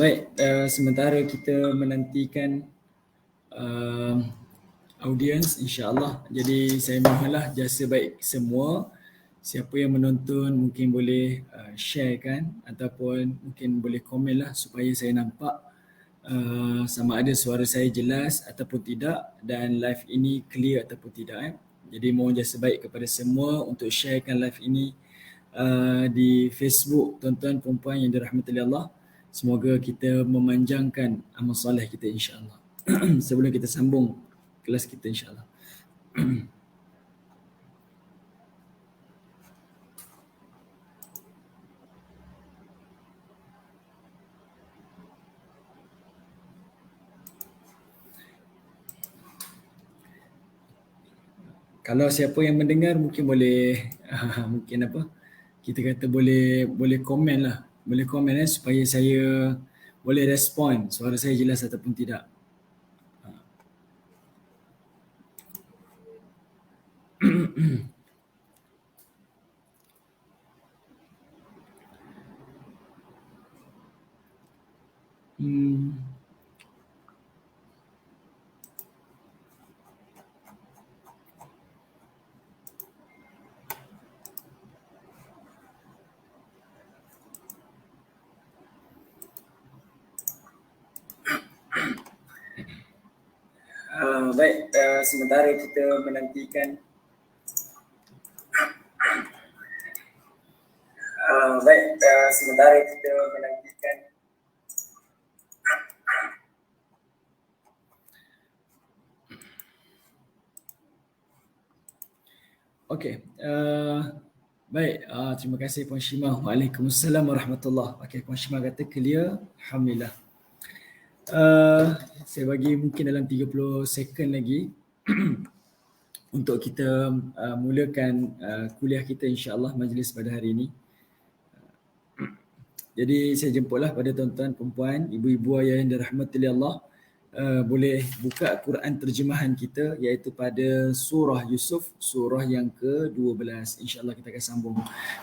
Baik, sementara kita menantikan uh, audiens, insya-Allah. Jadi saya mohonlah jasa baik semua, siapa yang menonton mungkin boleh sharekan ataupun mungkin boleh komen lah supaya saya nampak sama ada suara saya jelas ataupun tidak dan live ini clear ataupun tidak. Jadi mohon jasa baik kepada semua untuk sharekan live ini di Facebook tuan-tuan perempuan yang dirahmati Allah. Semoga kita memanjangkan amal soleh kita insya-Allah. Sebelum kita sambung kelas kita insya-Allah. Kalau siapa yang mendengar mungkin boleh mungkin apa? Kita kata boleh komen lah. Boleh komen supaya saya boleh respon suara saya jelas ataupun tidak. Baik, sementara kita menantikan sementara kita menantikan Okey, baik, terima kasih Puan Shimah. Waalaikumsalam warahmatullahi. Okey, Puan Shimah kata clear, alhamdulillah. Saya bagi mungkin dalam 30 second lagi untuk kita mulakan kuliah kita insya-Allah majlis pada hari ini. Jadi saya jemputlah pada tuan-tuan, perempuan, ibu-ibu ayah yang dirahmati Allah, boleh buka Quran terjemahan kita iaitu pada surah Yusuf, surah yang ke-12. InsyaAllah kita akan sambung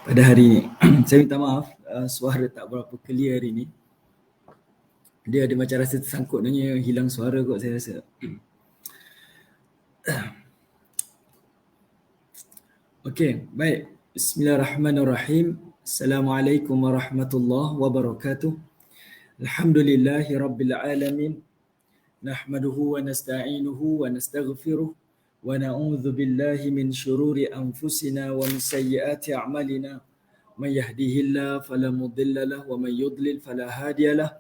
pada hari ini. Saya minta maaf, suara tak berapa clear hari ini. Dia ada macam rasa tersangkut nanya hilang suara kot saya rasa. Okey, baik. Bismillahirrahmanirrahim. Assalamualaikum warahmatullahi wabarakatuh. Alhamdulillahi rabbil alamin. Nahmaduhu wa nasta'inuhu wa nastaghfiruh wa na'udzu billahi min shururi anfusina wa min sayyiati a'malina. Man yahdihillahu fala mudilla lahu wa man yudlil fala hadiya lahu.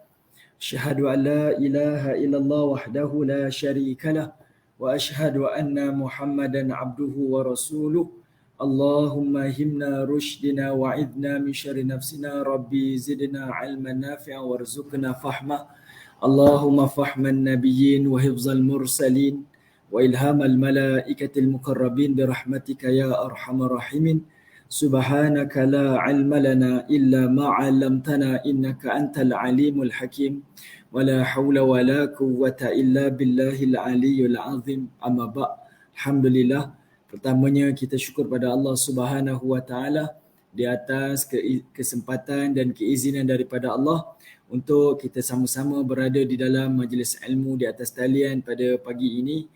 Asyhadu an la ilaha illallah wahdahu la syarika lahu wa asyhadu anna Muhammadan abduhu wa rasuluh. Allahumma himna rushdina wa'idna min syarri nafsina rabbi zidna ilman nafi'a warzuqna fahma. Allahumma fahman nabiyyin wa hifzal mursalin wa ilhamal malaikatil muqarrabin birahmatika ya arhamar rahimin. Subhanaka la ilma lana illa ma 'allamtana innaka antal alimul hakim. Wa la hawla wa la quwwata illa billahil aliyyil azim. Amma ba'. Alhamdulillah. Pertamanya kita syukur pada Allah Subhanahu wa taala di atas kesempatan dan keizinan daripada Allah untuk kita sama-sama berada di dalam majlis ilmu di atas talian pada pagi ini.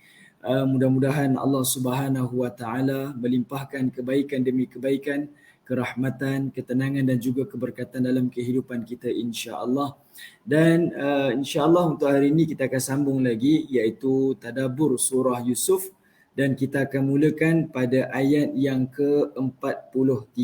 Mudah-mudahan Allah Subhanahu wa taala melimpahkan kebaikan demi kebaikan, kerahmatan, ketenangan dan juga keberkatan dalam kehidupan kita insya-Allah. Dan insya-Allah untuk hari ini kita akan sambung lagi iaitu tadabbur surah Yusuf dan kita akan mulakan pada ayat yang ke-43.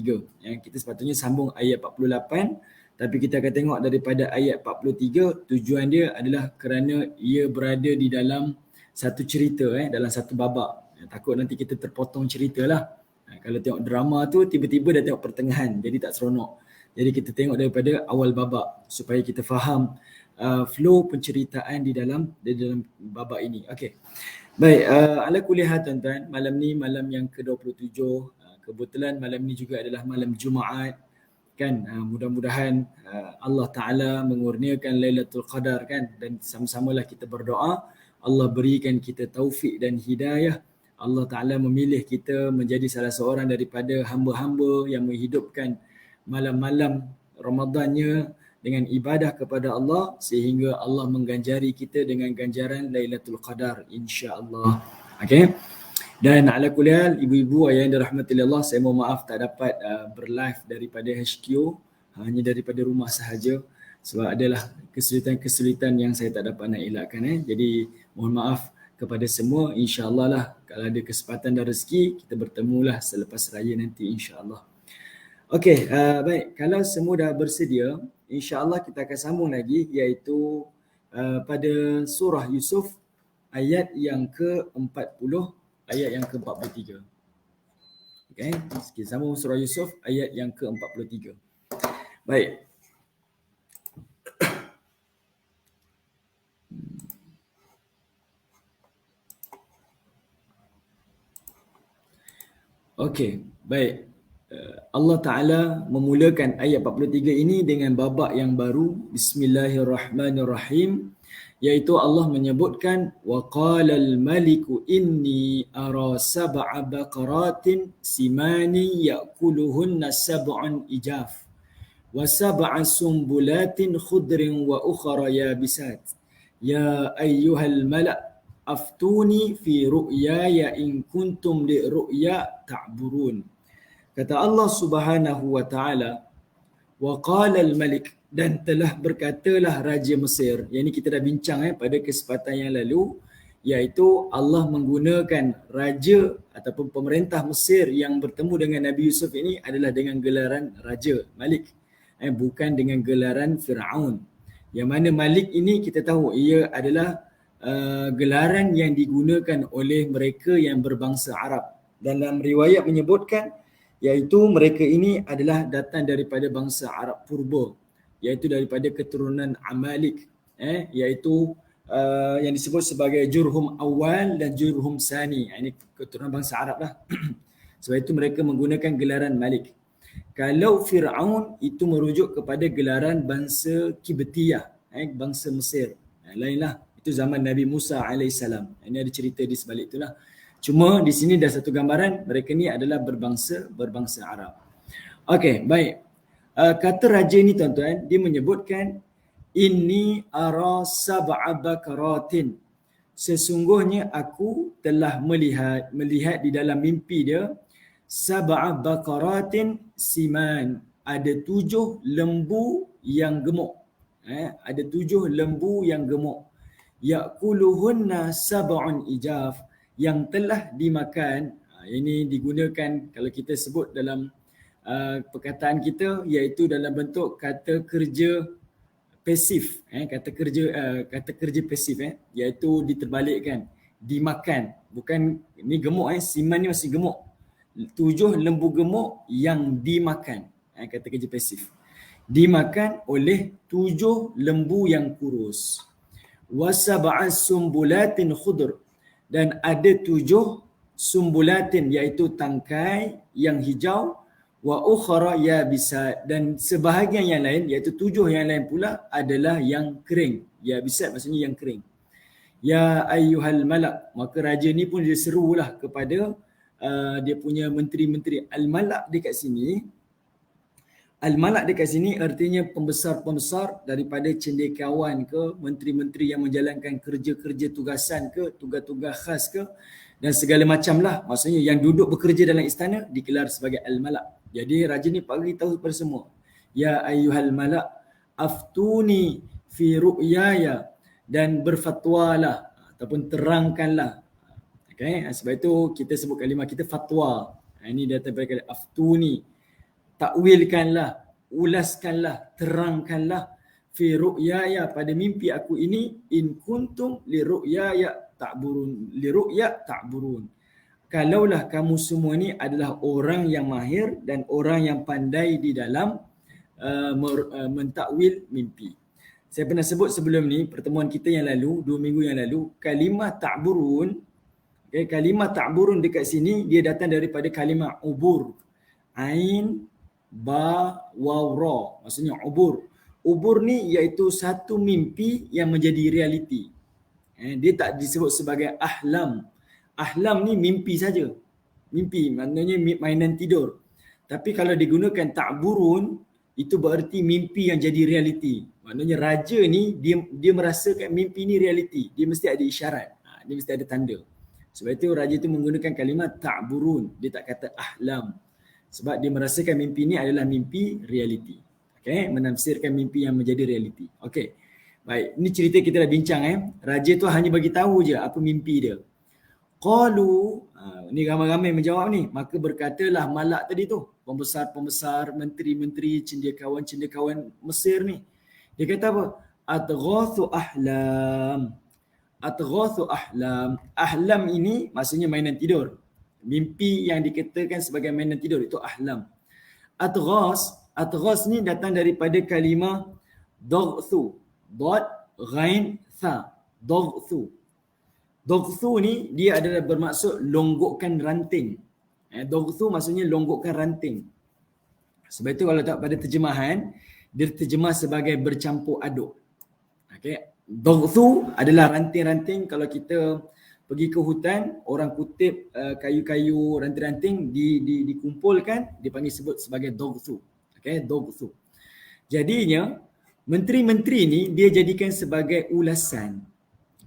Kita sepatutnya sambung ayat 48 tapi kita akan tengok daripada ayat 43. Tujuan dia adalah kerana ia berada di dalam satu cerita dalam satu babak. Takut nanti kita terpotong cerita lah. Kalau tengok drama tu tiba-tiba dah tengok pertengahan, jadi tak seronok. Jadi kita tengok daripada awal babak supaya kita faham flow penceritaan di dalam babak ini. Okey. Baik, ala kuliah tuan-tuan, malam ni malam yang ke-27. Kebetulan malam ni juga adalah malam Jumaat. Kan, mudah-mudahan Allah Ta'ala mengurniakan Lailatul Qadar kan, dan sama-samalah kita berdoa Allah berikan kita taufik dan hidayah. Allah Ta'ala memilih kita menjadi salah seorang daripada hamba-hamba yang menghidupkan malam-malam Ramadannya dengan ibadah kepada Allah, sehingga Allah mengganjari kita dengan ganjaran Lailatul Qadar insya-Allah. Okey. Dan ala kuliah, ibu-ibu ayah yang dirahmati Allah, saya mohon maaf tak dapat berlive daripada HQ, hanya daripada rumah sahaja sebab adalah kesulitan-kesulitan yang saya tak dapat nak elakkan. Jadi mohon maaf kepada semua. InsyaAllah lah kalau ada kesempatan dan rezeki, kita bertemulah selepas raya nanti insyaAllah. Okey, baik. Kalau semua dah bersedia, insyaAllah kita akan sambung lagi, iaitu pada surah Yusuf ayat yang ke-40, ayat yang ke-43. Okey, kita sambung surah Yusuf ayat yang ke-43. Baik. Okey, baik. Allah Ta'ala memulakan ayat 43 ini dengan babak yang baru. Bismillahirrahmanirrahim. Iaitu Allah menyebutkan وَقَالَ الْمَلِكُ إِنِّي أَرَى سَبْعَ بَقَرَاتٍ سِمَانٍ يَأْكُلُهُنَّ سَبْعٌ إِجَافٌ وَسَبْعَ سُنبُلَاتٍ خُضْرٍ وَأُخَرَ يَابِسَاتٍ يَا أَيُّهَا الْمَلَأُ أَفْتُونِي فِي رُؤْيَايَ إِن كُنتُمْ لِرُؤْيَا تَعْبُرُونَ. Kata Allah Subhanahu wa taala, wa qala al-malik, dan telah berkatalah Raja Mesir. Yang ini kita dah bincang pada kesempatan yang lalu, iaitu Allah menggunakan raja ataupun pemerintah Mesir yang bertemu dengan Nabi Yusuf ini adalah dengan gelaran Raja Malik, bukan dengan gelaran Fir'aun. Yang mana Malik ini kita tahu ia adalah gelaran yang digunakan oleh mereka yang berbangsa Arab. Dalam riwayat menyebutkan iaitu mereka ini adalah datang daripada bangsa Arab purba, iaitu daripada keturunan Amalik, iaitu yang disebut sebagai Jurhum Awal dan Jurhum Sani. Ini keturunan bangsa Arab lah. Sebab itu mereka menggunakan gelaran Malik. Kalau Fir'aun itu merujuk kepada gelaran bangsa Kibtiyah, bangsa Mesir. Lainlah, itu zaman Nabi Musa AS. Ini ada cerita di sebalik itulah. Cuma di sini dah satu gambaran, mereka ni adalah berbangsa Arab. Okey, baik. Kata raja ni tuan-tuan, dia menyebutkan inni ara sab'a bakaratin. Sesungguhnya aku telah melihat di dalam mimpi dia sab'a bakaratin siman. Ada 7 lembu yang gemuk. Ada 7 lembu yang gemuk. Ya'kuluhunna sab'un ijaf, yang telah dimakan. Ini digunakan kalau kita sebut dalam perkataan kita, iaitu dalam bentuk kata kerja pasif, kata kerja pasif, iaitu diterbalikkan, dimakan. Bukan ni gemuk, siman ni masih gemuk. 7 lembu gemuk yang dimakan, kata kerja pasif. Dimakan oleh 7 lembu yang kurus. Wasab'a sumbulatin khudr, dan ada 7 sumbulatin iaitu tangkai yang hijau, wa ukhra yabisat, dan sebahagian yang lain iaitu 7 yang lain pula adalah yang kering. Yabisat maksudnya yang kering. Ya ayyuhal malak, maka raja ni pun dia serulah kepada dia punya menteri-menteri. Al-malak dekat sini, Al-malak dekat sini artinya pembesar-pembesar daripada cendekiawan ke, menteri-menteri yang menjalankan kerja-kerja tugasan ke, tugas-tugas khas ke, dan segala macam lah. Maksudnya yang duduk bekerja dalam istana dikelar sebagai Al-malak. Jadi raja ni bagi tahu kepada semua, ya ayyuhal malak aftuni fi ru'yaya, dan berfatwalah ataupun terangkanlah. Okay? Sebab itu kita sebut kalimah kita fatwa. Ini datang daripada aftuni, takwilkanlah, ulaskanlah, terangkanlah fi ru'yaya, pada mimpi aku ini, in kuntum li ru'yaya ta'burun, li ru'ya ta'burun, kalaulah kamu semua ni adalah orang yang mahir dan orang yang pandai di dalam mentakwil mimpi. Saya pernah sebut sebelum ni, pertemuan kita yang lalu, 2 minggu yang lalu, kalimah ta'burun, okay, kalimah ta'burun dekat sini dia datang daripada kalimah ubur. Ain, ba, waw, ra. Maksudnya ubur. Ubur ni iaitu satu mimpi yang menjadi realiti. Dia tak disebut sebagai ahlam. Ahlam ni mimpi saja. Mimpi maknanya mainan tidur. Tapi kalau digunakan ta'burun, itu bererti mimpi yang jadi realiti. Maknanya raja ni dia merasakan mimpi ni realiti. Dia mesti ada isyarat. Dia mesti ada tanda. Sebab itu raja itu menggunakan kalimah ta'burun. Dia tak kata ahlam. Sebab dia merasakan mimpi ni adalah mimpi realiti. Okay? Menafsirkan mimpi yang menjadi realiti. Okey. Baik, ni cerita kita dah bincang. Raja tu hanya bagi tahu je apa mimpi dia. Qalu, ni ramai-ramai menjawab ni. Maka berkatalah malak tadi tu, pembesar-pembesar, menteri-menteri, cendekiawan-cendekiawan Mesir ni. Dia kata apa? Adghathu ahlam. Adghathu ahlam. Ahlam ini maksudnya mainan tidur. Mimpi yang dikatakan sebagai mainan tidur itu ahlam. Adghas ni datang daripada kalimah daghthu. Dad, ghain, tha. Daghthu. Daghthu ni dia adalah bermaksud longgokkan ranting. Daghthu maksudnya longgokkan ranting. Sebab itu kalau tak pada terjemahan, dia terjemah sebagai bercampur aduk. Okay. Daghthu adalah ranting-ranting. Kalau kita pergi ke hutan, orang kutip kayu-kayu, ranting-ranting dikumpulkan, dipanggil sebut sebagai daghthu. Okay, daghthu. Jadinya, menteri-menteri ni dia jadikan sebagai ulasan.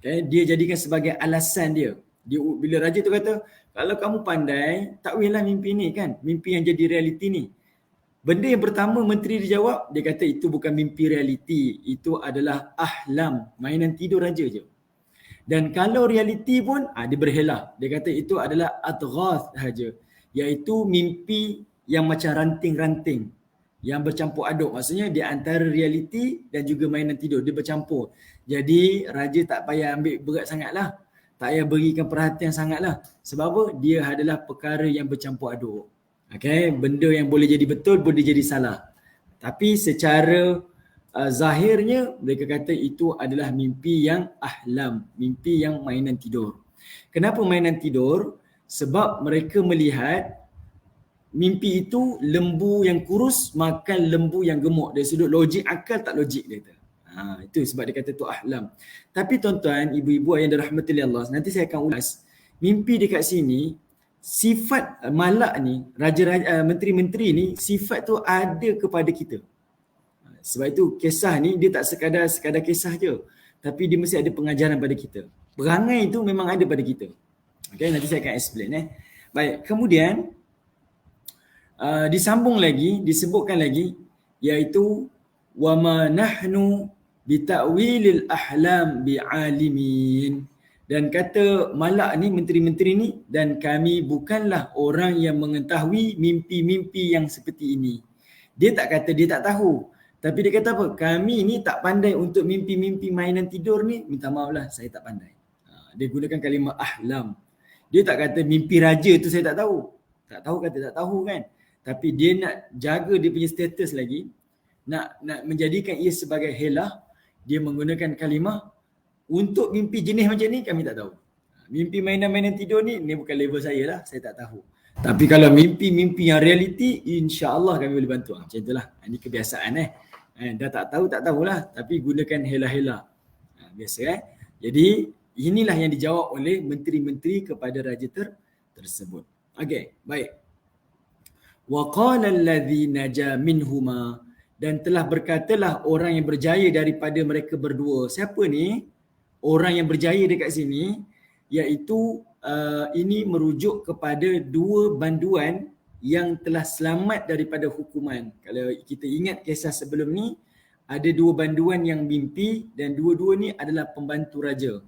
Okay, dia jadikan sebagai alasan dia. Bila raja tu kata, kalau kamu pandai, takwillah mimpi ni kan, mimpi yang jadi realiti ni. Benda yang pertama menteri dia jawab, dia kata itu bukan mimpi realiti, itu adalah ahlam, mainan tidur raja je. Dan kalau realiti pun, dia berhelah. Dia kata itu adalah adghath sahaja, iaitu mimpi yang macam ranting-ranting, yang bercampur aduk. Maksudnya di antara realiti dan juga mainan tidur, dia bercampur. Jadi raja tak payah ambil berat sangatlah. Tak payah berikan perhatian sangatlah. Sebab apa? Dia adalah perkara yang bercampur aduk. Okay? Benda yang boleh jadi betul, boleh jadi salah. Tapi secara zahirnya, mereka kata itu adalah mimpi yang ahlam. Mimpi yang mainan tidur. Kenapa mainan tidur? Sebab mereka melihat mimpi itu lembu yang kurus makan lembu yang gemuk. Dari sudut logik akal tak logik dia kata. Itu sebab dia kata itu ahlam. Tapi tuan-tuan, ibu-ibu yang dirahmati Allah, nanti saya akan ulas. Mimpi dekat sini, sifat malak ni, raja-raja, menteri-menteri ni, sifat tu ada kepada kita. Sebab itu kisah ni dia tak sekadar kisah je. Tapi dia mesti ada pengajaran pada kita. Perangai itu memang ada pada kita. Okay, nanti saya akan explain. Baik, kemudian disambung lagi, disebutkan lagi, iaitu wama nahnu bita'wilil ahlam bi'alimin. Dan kata malak ni, menteri-menteri ni, dan kami bukanlah orang yang mengetahui mimpi-mimpi yang seperti ini. Dia tak kata dia tak tahu. Tapi dia kata apa? Kami ni tak pandai untuk mimpi-mimpi mainan tidur ni. Minta maaf lah, saya tak pandai. Dia gunakan kalimah ahlam. Dia tak kata mimpi raja tu saya tak tahu. Tak tahu kata tak tahu kan. Tapi dia nak jaga dia punya status lagi. Nak menjadikan ia sebagai helah. Dia menggunakan kalimah untuk mimpi jenis macam ni kami tak tahu. Mimpi mainan-mainan tidur ni bukan level saya lah. Saya tak tahu. Tapi kalau mimpi-mimpi yang realiti, insya-Allah kami boleh bantu. Macam itulah. Ini kebiasaan dah tak tahu, tak tahulah. Tapi gunakan helah-helah. Biasa Jadi, inilah yang dijawab oleh menteri-menteri kepada raja tersebut. Okey, baik. Wa qala allazi naja minhuma, dan telah berkatalah orang yang berjaya daripada mereka berdua. Siapa ni? Orang yang berjaya dekat sini, iaitu ini merujuk kepada dua banduan yang telah selamat daripada hukuman. Kalau kita ingat kisah sebelum ni, ada dua banduan yang mimpi dan dua-dua ni adalah pembantu raja.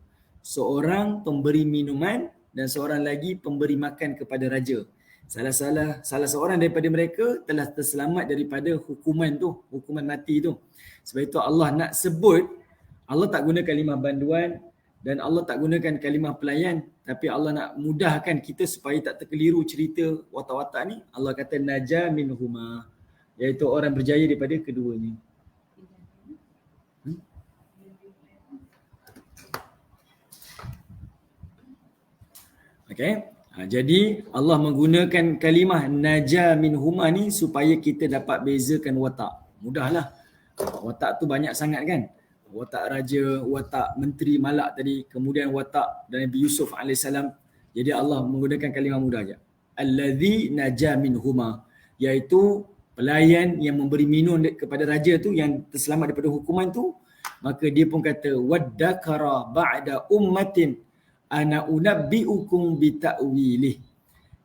Seorang pemberi minuman dan seorang lagi pemberi makan kepada raja. Salah seorang daripada mereka telah terselamat daripada hukuman tu, hukuman mati tu. Sebab itu Allah nak sebut, Allah tak guna kalimah banduan, Dan Allah tak gunakan kalimah pelayan, tapi Allah nak mudahkan kita supaya tak terkeliru cerita watak-watak ni. Allah kata naja minhuma, iaitu orang berjaya daripada keduanya. Okay. Jadi Allah menggunakan kalimah naja minhuma ni supaya kita dapat bezakan watak. Mudahlah. Watak tu banyak sangat kan. Watak raja, watak menteri malak tadi, kemudian watak Nabi Yusuf AS. Jadi Allah menggunakan kalimah mudah je. Allazi naja minhuma, iaitu pelayan yang memberi minum kepada raja tu yang terselamat daripada hukuman tu. Maka dia pun kata waddakara ba'da ummatin ana unabbiukum bita'wilih.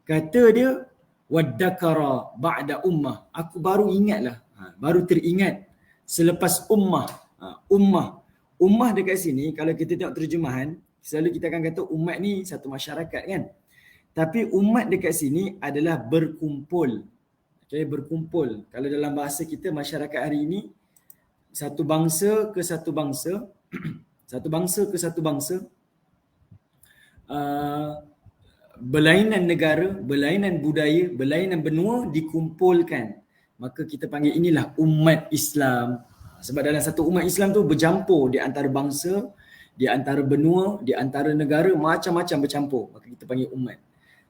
Kata dia waddakara ba'da ummah, aku baru ingatlah, baru teringat selepas ummah. Ummah dekat sini kalau kita tengok terjemahan, selalu kita akan kata umat ni satu masyarakat kan. Tapi umat dekat sini adalah berkumpul. Okay, berkumpul. Kalau dalam bahasa kita masyarakat hari ini, satu bangsa ke satu bangsa, satu bangsa ke satu bangsa, berlainan negara, berlainan budaya, berlainan benua dikumpulkan. Maka kita panggil inilah umat Islam. Sebab dalam satu umat Islam tu bercampur di antara bangsa, di antara benua, di antara negara, macam-macam bercampur. Maka kita panggil umat.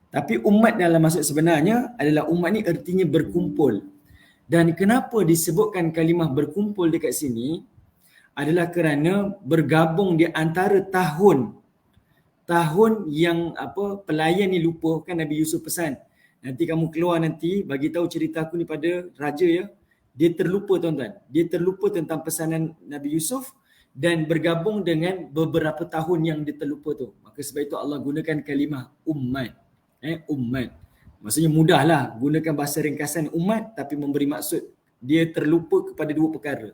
Tapi umat dalam maksud sebenarnya adalah umat ni artinya berkumpul. Dan kenapa disebutkan kalimah berkumpul dekat sini adalah kerana bergabung di antara tahun yang pelayan ni lupa. Kan Nabi Yusuf pesan, nanti kamu keluar nanti bagi tahu cerita aku ni pada raja ya. Dia terlupa tuan-tuan. Dia terlupa tentang pesanan Nabi Yusuf dan bergabung dengan beberapa tahun yang dia terlupa tu. Maka sebab itu Allah gunakan kalimah ummat. Ummat. Maksudnya mudahlah gunakan bahasa ringkasan umat tapi memberi maksud dia terlupa kepada dua perkara.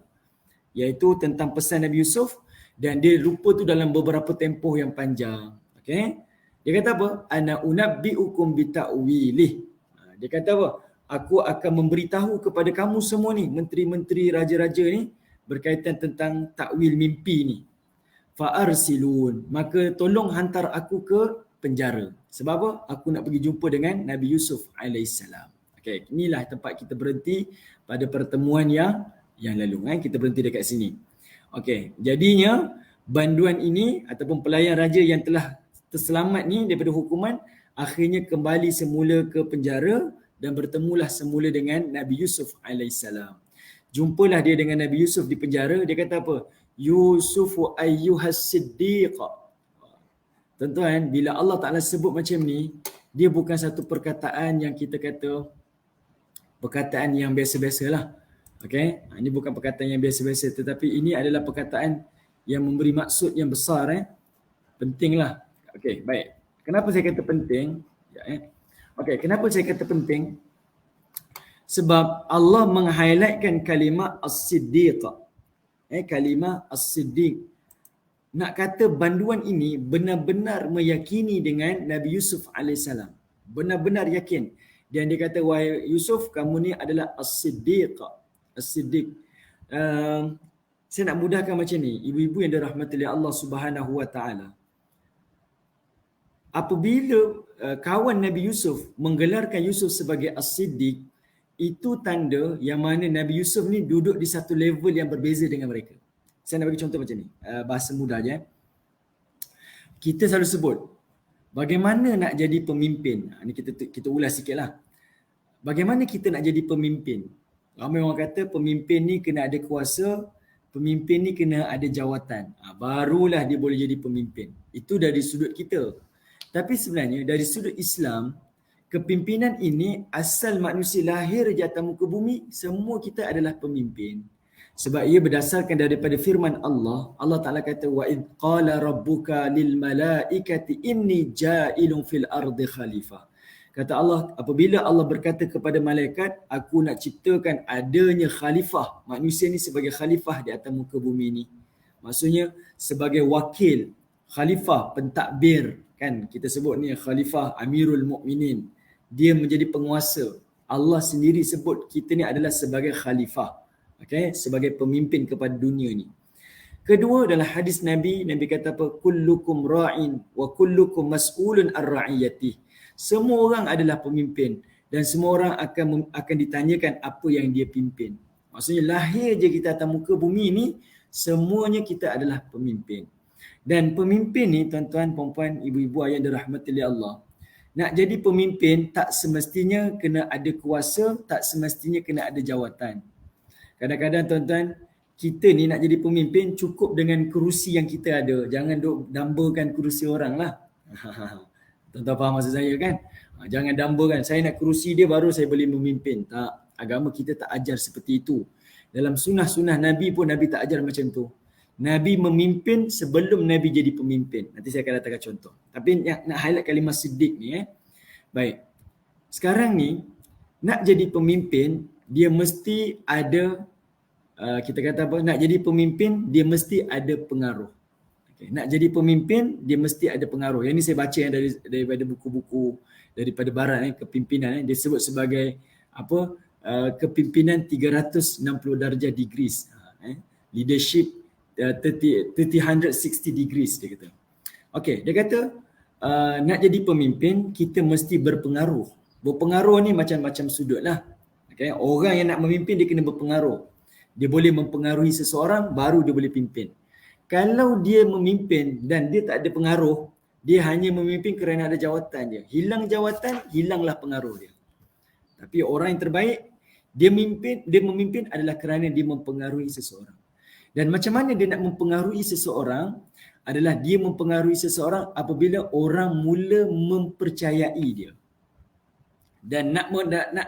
Iaitu tentang pesan Nabi Yusuf dan dia lupa tu dalam beberapa tempoh yang panjang. Okay? Dia kata apa? Ana unabbiukum bita'wilih. Dia kata apa? Aku akan memberitahu kepada kamu semua ni, menteri-menteri, raja-raja ni, berkaitan tentang takwil mimpi ni. Fa'arsilun. Maka tolong hantar aku ke penjara. Sebab apa? Aku nak pergi jumpa dengan Nabi Yusuf AS. Okay, inilah tempat kita berhenti pada pertemuan yang lalu. Kita berhenti dekat sini. Okay, jadinya banduan ini ataupun pelayan raja yang telah terselamat ni daripada hukuman akhirnya kembali semula ke penjara dan bertemulah semula dengan Nabi Yusuf AS. Jumpalah dia dengan Nabi Yusuf di penjara. Dia kata apa? Yusufu ayyuhas siddiq. Tuan-tuan, bila Allah Ta'ala sebut macam ni, dia bukan satu perkataan yang kita kata perkataan yang biasa-biasalah. Okay? Ini bukan perkataan yang biasa-biasa, tetapi ini adalah perkataan yang memberi maksud yang besar. Pentinglah. Okay, baik. Kenapa saya kata penting? Okay, kenapa saya kata penting? Sebab Allah meng-highlightkan kalimah as-siddiq. Kalimah as-siddiq. Nak kata banduan ini benar-benar meyakini dengan Nabi Yusuf AS. Benar-benar yakin. Dan dia kata, wahai Yusuf, kamu ni adalah as-siddiq. As-siddiq. Saya nak mudahkan macam ni. Ibu-ibu yang dirahmati oleh Allah Subhanahu Wa Taala. Apabila kawan Nabi Yusuf menggelarkan Yusuf sebagai as-siddiq, itu tanda yang mana Nabi Yusuf ni duduk di satu level yang berbeza dengan mereka. Saya nak bagi contoh macam ni, bahasa mudah je. Kita selalu sebut, bagaimana nak jadi pemimpin? Ini kita ulas sikit lah. Bagaimana kita nak jadi pemimpin? Ramai orang kata pemimpin ni kena ada kuasa, pemimpin ni kena ada jawatan. Barulah dia boleh jadi pemimpin. Itu dari sudut kita. Tapi sebenarnya dari sudut Islam, kepimpinan ini asal manusia lahir di atas muka bumi, semua kita adalah pemimpin. Sebab ia berdasarkan daripada firman Allah. Allah Ta'ala kata, wa id qala rabbuka lil malaikati inni ja'ilun fil ardi khalifah. Kata Allah, apabila Allah berkata kepada malaikat, aku nak ciptakan adanya khalifah. Manusia ni sebagai khalifah di atas muka bumi ni. Maksudnya sebagai wakil, khalifah, pentadbir. Kan kita sebut ni khalifah Amirul Mukminin. Dia menjadi penguasa. Allah sendiri sebut kita ni adalah sebagai khalifah. Okay? Sebagai pemimpin kepada dunia ni. Kedua adalah hadis Nabi kata apa? Kullukum ra'in wa kullukum mas'ulun ar-ra'iyati. Semua orang adalah pemimpin dan semua orang akan ditanyakan apa yang dia pimpin. Maksudnya lahir je kita atas muka bumi ni, semuanya kita adalah pemimpin. Dan pemimpin ni tuan-tuan, puan-puan, ibu-ibu, ayah dirahmati oleh Allah. Nak jadi pemimpin tak semestinya kena ada kuasa, tak semestinya kena ada jawatan. Kadang-kadang tuan-tuan, kita ni nak jadi pemimpin cukup dengan kerusi yang kita ada. Jangan duk dambakan kerusi orang lah. Tuan-tuan faham maksud saya kan? Jangan dambakan, saya nak kerusi dia baru saya boleh memimpin. Tak, agama kita tak ajar seperti itu. Dalam sunnah-sunnah Nabi pun Nabi tak ajar macam tu. Nabi memimpin sebelum Nabi jadi pemimpin. Nanti saya akan datangkan contoh. Tapi nak highlight kalimah siddiq ni. Baik. Sekarang ni, nak jadi pemimpin, dia mesti ada, kita kata apa, nak jadi pemimpin, dia mesti ada pengaruh. Okay. Nak jadi pemimpin, dia mesti ada pengaruh. Yang ni saya baca daripada buku-buku daripada barat, kepimpinan. Dia sebut sebagai apa, kepimpinan 360 darjah degrees. Leadership 360 degrees, dia kata. Okey, dia kata nak jadi pemimpin kita mesti berpengaruh. Berpengaruh ni macam-macam sudut lah. Okay? Orang yang nak memimpin dia kena berpengaruh. Dia boleh mempengaruhi seseorang baru dia boleh pimpin. Kalau dia memimpin dan dia tak ada pengaruh, dia hanya memimpin kerana ada jawatan dia. Hilang jawatan, hilanglah pengaruh dia. Tapi orang yang terbaik, dia memimpin adalah kerana dia mempengaruhi seseorang. Dan macam mana dia nak mempengaruhi seseorang adalah dia mempengaruhi seseorang apabila orang mula mempercayai dia. Dan nak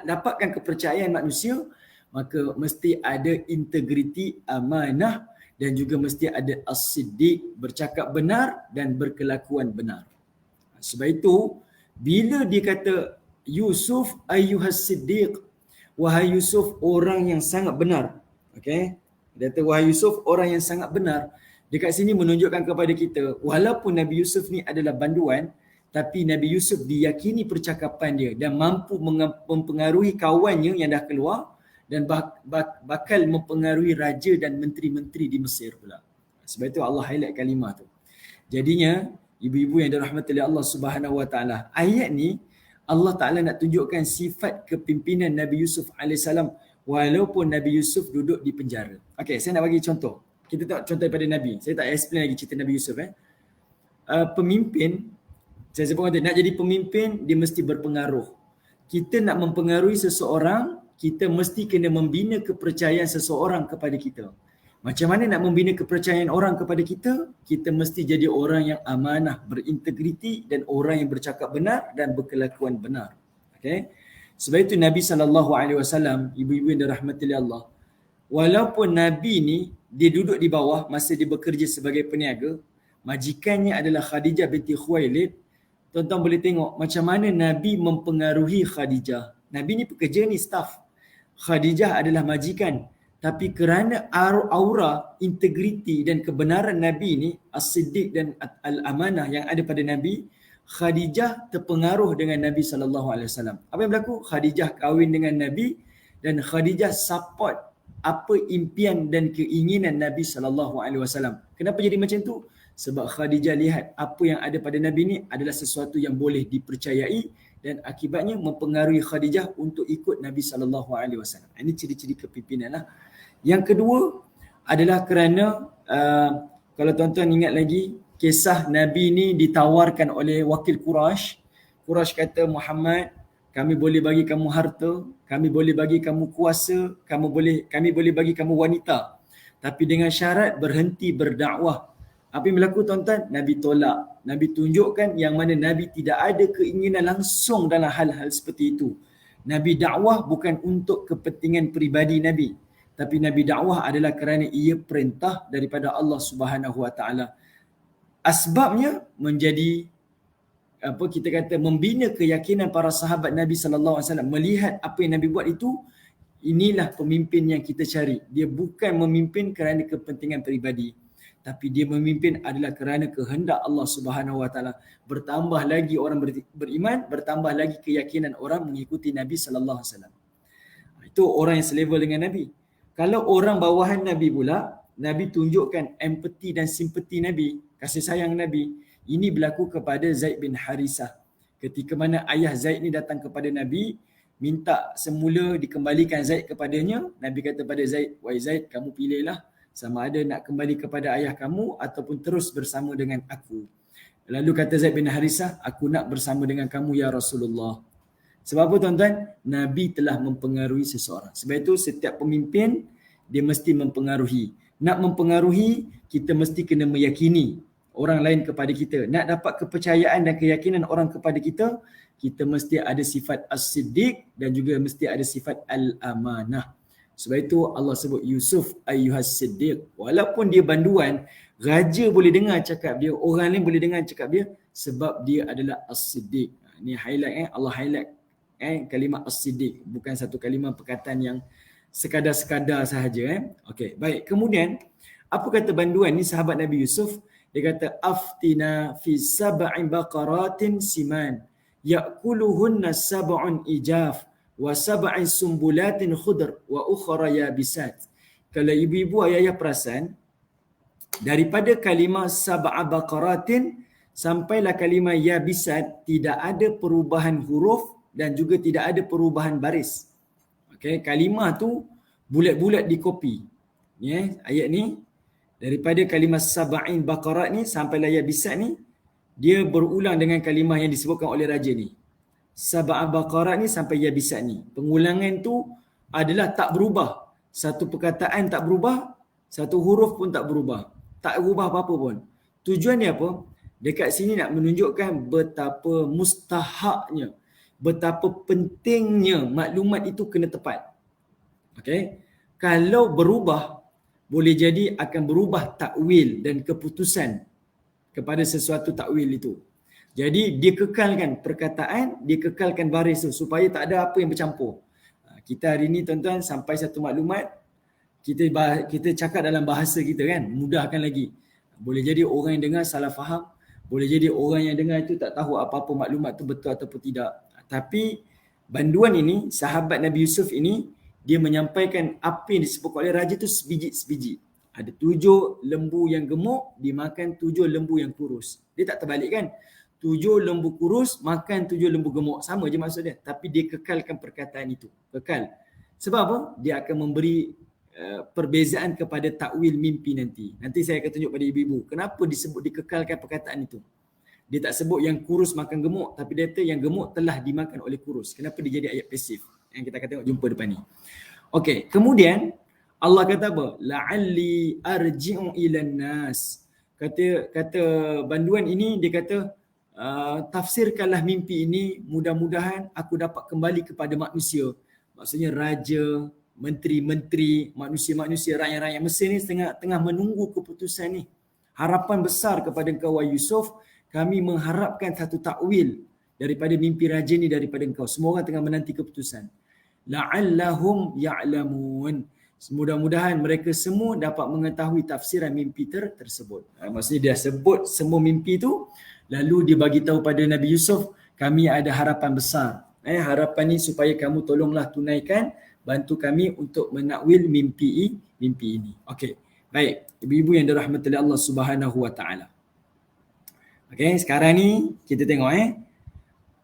dapatkan kepercayaan manusia, maka mesti ada integriti, amanah dan juga mesti ada as-siddiq, bercakap benar dan berkelakuan benar. Sebab itu, bila dia kata Yusuf ayyuhas siddiq, wahai Yusuf orang yang sangat benar. Okey? Dia kata wahai Yusuf orang yang sangat benar. Dekat sini menunjukkan kepada kita walaupun Nabi Yusuf ni adalah banduan, tapi Nabi Yusuf diyakini percakapan dia dan mampu mempengaruhi kawannya yang dah keluar dan bakal mempengaruhi raja dan menteri-menteri di Mesir pula. Sebab itu Allah highlight kalimah tu. Jadinya ibu-ibu yang dirahmati oleh Allah Subhanahu Wa Taala, ayat ni Allah Taala nak tunjukkan sifat kepimpinan Nabi Yusuf alaihissalam walaupun Nabi Yusuf duduk di penjara. Okey, saya nak bagi contoh. Kita tengok contoh daripada Nabi. Saya tak explain lagi cerita Nabi Yusuf. Pemimpin, saya sebut kata, nak jadi pemimpin, dia mesti berpengaruh. Kita nak mempengaruhi seseorang, kita mesti kena membina kepercayaan seseorang kepada kita. Macam mana nak membina kepercayaan orang kepada kita? Kita mesti jadi orang yang amanah, berintegriti dan orang yang bercakap benar dan berkelakuan benar. Okey? Sebab itu Nabi SAW, ibu-ibu yang dirahmati oleh Allah, walaupun Nabi ni dia duduk di bawah masa dia bekerja sebagai peniaga, majikannya adalah Khadijah binti Khuwailid. Tuan-tuan boleh tengok macam mana Nabi mempengaruhi Khadijah. Nabi ni pekerja ni, staff. Khadijah adalah majikan. Tapi kerana aura, integriti dan kebenaran Nabi ni, as-siddiq dan al-amanah yang ada pada Nabi, Khadijah terpengaruh dengan Nabi SAW. Apa yang berlaku? Khadijah kahwin dengan Nabi dan Khadijah support apa impian dan keinginan Nabi SAW. Kenapa jadi macam tu? Sebab Khadijah lihat apa yang ada pada Nabi ni adalah sesuatu yang boleh dipercayai dan akibatnya mempengaruhi Khadijah untuk ikut Nabi SAW. Ini ciri-ciri kepimpinan lah. Yang kedua adalah kerana kalau tuan-tuan ingat lagi, kisah Nabi ni ditawarkan oleh wakil Quraisy. Quraisy kata, Muhammad, kami boleh bagi kamu harta, kami boleh bagi kamu kuasa, kami boleh bagi kamu wanita. Tapi dengan syarat berhenti berdakwah. Apa yang berlaku tuan-tuan? Nabi tolak. Nabi tunjukkan yang mana Nabi tidak ada keinginan langsung dalam hal-hal seperti itu. Nabi dakwah bukan untuk kepentingan peribadi Nabi. Tapi Nabi dakwah adalah kerana ia perintah daripada Allah Subhanahu Wa Taala. Asbabnya menjadi kita kata membina keyakinan para sahabat Nabi sallallahu alaihi wasallam, melihat apa yang Nabi buat itu, inilah pemimpin yang kita cari. Dia bukan memimpin kerana kepentingan peribadi, tapi dia memimpin adalah kerana kehendak Allah Subhanahu Wa Taala. Bertambah lagi orang beriman, bertambah lagi keyakinan orang mengikuti Nabi sallallahu alaihi wasallam. Itu orang yang selevel dengan Nabi. Kalau orang bawahan Nabi pula, Nabi tunjukkan empati dan simpati Nabi, kasih sayang Nabi. Ini berlaku kepada Zaid bin Harisah. Ketika mana ayah Zaid ni datang kepada Nabi, minta semula dikembalikan Zaid kepadanya. Nabi kata pada Zaid, wahai Zaid, kamu pilihlah sama ada nak kembali kepada ayah kamu ataupun terus bersama dengan aku. Lalu kata Zaid bin Harisah, aku nak bersama dengan kamu ya Rasulullah. Sebab apa tuan-tuan? Nabi telah mempengaruhi seseorang. Sebab itu setiap pemimpin, dia mesti mempengaruhi. Nak mempengaruhi, kita mesti kena meyakini orang lain kepada kita. Nak dapat kepercayaan dan keyakinan orang kepada kita, kita mesti ada sifat as-siddiq dan juga mesti ada sifat al-amanah. Sebab itu Allah sebut Yusuf ayyuhas siddiq. Walaupun dia banduan, raja boleh dengar cakap dia, orang lain boleh dengar cakap dia sebab dia adalah as-siddiq. Ini highlight Allah highlight kalimah as-siddiq, bukan satu kalimah perkataan yang sekadar-sekadar sahaja. Okey, baik. Kemudian apa kata banduan ni sahabat Nabi Yusuf? Dia kata aftina fi sab'i baqaratin siman ya'kuluhunna sab'un ijaf wa sab'i sumbulatin khudr wa ukhra yabisat. Kalau ibu-ibu ayah-ayah perasan, daripada kalimah sab'a baqaratin sampailah kalimah yabisat tidak ada perubahan huruf dan juga tidak ada perubahan baris. Okey, kalimah tu bulat-bulat dikopi. Ni ayat ni daripada kalimah sab'in baqarat ni sampailah yabisat ni, dia berulang dengan kalimah yang disebutkan oleh raja ni. Sab'a baqarat ni sampai yabisat ni. Pengulangan tu adalah tak berubah. Satu perkataan tak berubah, satu huruf pun tak berubah. Tak berubah apa-apa pun. Tujuan dia apa? Dekat sini nak menunjukkan betapa mustahaknya, betapa pentingnya maklumat itu kena tepat. Okey. Kalau berubah, boleh jadi akan berubah takwil dan keputusan kepada sesuatu takwil itu. Jadi dia kekalkan perkataan, dia kekalkan baris tu supaya tak ada apa yang bercampur. Kita hari ni tuan-tuan sampai satu maklumat, kita cakap dalam bahasa kita kan, mudahkan lagi. Boleh jadi orang yang dengar salah faham, boleh jadi orang yang dengar itu tak tahu apa-apa maklumat tu betul ataupun tidak. Tapi banduan ini, sahabat Nabi Yusuf ini, dia menyampaikan apa yang disebut oleh raja tu sebiji-sebiji. Ada 7 lembu yang gemuk, dimakan 7 lembu yang kurus. Dia tak terbalik kan? 7 lembu kurus makan 7 lembu gemuk. Sama je maksud dia. Tapi dia kekalkan perkataan itu. Kekal. Sebab apa? Dia akan memberi perbezaan kepada takwil mimpi nanti. Nanti saya akan tunjuk pada ibu-ibu. Kenapa disebut dikekalkan perkataan itu? Dia tak sebut yang kurus makan gemuk, tapi dia kata yang gemuk telah dimakan oleh kurus. Kenapa dia jadi ayat pasif? Yang kita akan tengok jumpa depan ni. Okey, kemudian Allah kata apa? La'alli arji'u ilan nas. Kata banduan ini, dia kata tafsirkanlah mimpi ini, mudah-mudahan aku dapat kembali kepada manusia. Maksudnya raja, menteri-menteri, manusia-manusia, rakyat-rakyat Mesir ni tengah menunggu keputusan ni. Harapan besar kepada engkau wahai Yusuf, kami mengharapkan satu takwil daripada mimpi raja ni daripada engkau. Semua orang tengah menanti keputusan. La'allahum ya'lamun. Mudah-mudahan mereka semua dapat mengetahui tafsiran mimpi tersebut. Maksudnya dia sebut semua mimpi tu, lalu dia bagi tahu pada Nabi Yusuf, kami ada harapan besar. Harapan ni supaya kamu tolonglah tunaikan, bantu kami untuk menakwil mimpi ini. Okey. Baik, ibu-ibu yang dirahmati Allah Subhanahu wa taala. Okey, sekarang ni kita tengok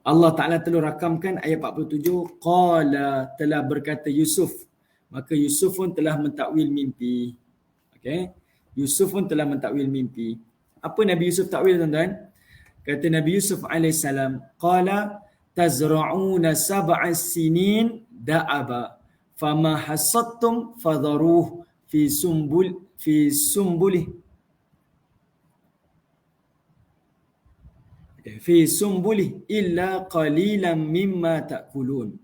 Allah Taala telah rakamkan ayat 47, qala telah berkata Yusuf. Maka Yusuf pun telah mentakwil mimpi. Okey. Yusuf pun telah mentakwil mimpi. Apa Nabi Yusuf takwil tuan-tuan? Kata Nabi Yusuf alaihissalam, qala tazra'una sab'a sinin da'aba fama hasadtum fadharuhu fi sumbulih illa qalilan mimma ta'kulun.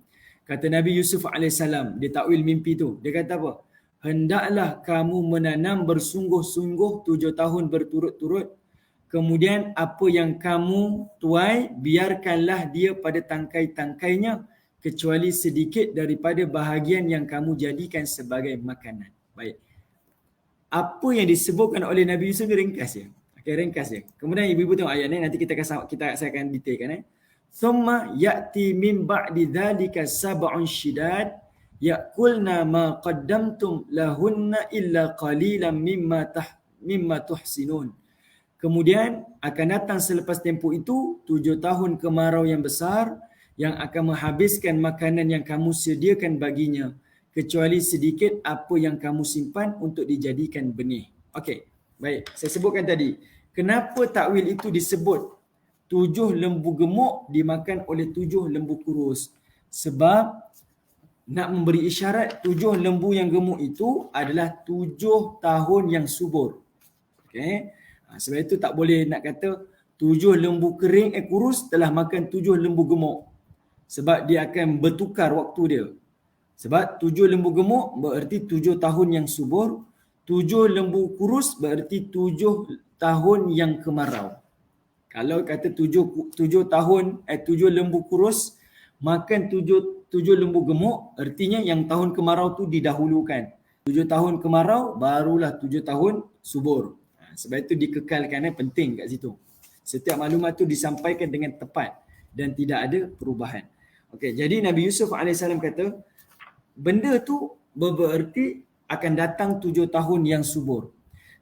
Kata Nabi Yusuf alaihissalam, dia takwil mimpi tu. Dia kata apa? Hendaklah kamu menanam bersungguh-sungguh 7 tahun berturut-turut. Kemudian apa yang kamu tuai, biarkanlah dia pada tangkai-tangkainya, kecuali sedikit daripada bahagian yang kamu jadikan sebagai makanan. Baik. Apa yang disebutkan oleh Nabi Yusuf ringkas je. Okay, ringkas je. Kemudian ibu-ibu tengok ayat ni, nanti saya akan detailkan. Thumma ya'ti min ba'di dhalika sab'un shidad yaqulna ma qaddamtum lahunna illa qalilan mimma tuhsinun. Kemudian akan datang selepas tempoh itu 7 tahun kemarau yang besar yang akan menghabiskan makanan yang kamu sediakan baginya kecuali sedikit apa yang kamu simpan untuk dijadikan benih. Okey, baik. Saya sebutkan tadi, kenapa takwil itu disebut 7 lembu gemuk dimakan oleh 7 lembu kurus? Sebab nak memberi isyarat 7 lembu yang gemuk itu adalah 7 tahun yang subur. Okey. Sebab itu tak boleh nak kata 7 lembu kurus telah makan 7 lembu gemuk. Sebab dia akan bertukar waktu dia. Sebab 7 lembu gemuk bererti 7 tahun yang subur, 7 lembu kurus bererti 7 tahun yang kemarau. Kalau kata 7 lembu kurus makan 7 lembu gemuk, artinya yang tahun kemarau tu didahulukan. 7 tahun kemarau barulah 7 tahun subur. Sebab itu dikekalkan, penting kat situ. Setiap maklumat tu disampaikan dengan tepat dan tidak ada perubahan. Okey, jadi Nabi Yusuf AS kata, benda tu bererti akan datang 7 tahun yang subur.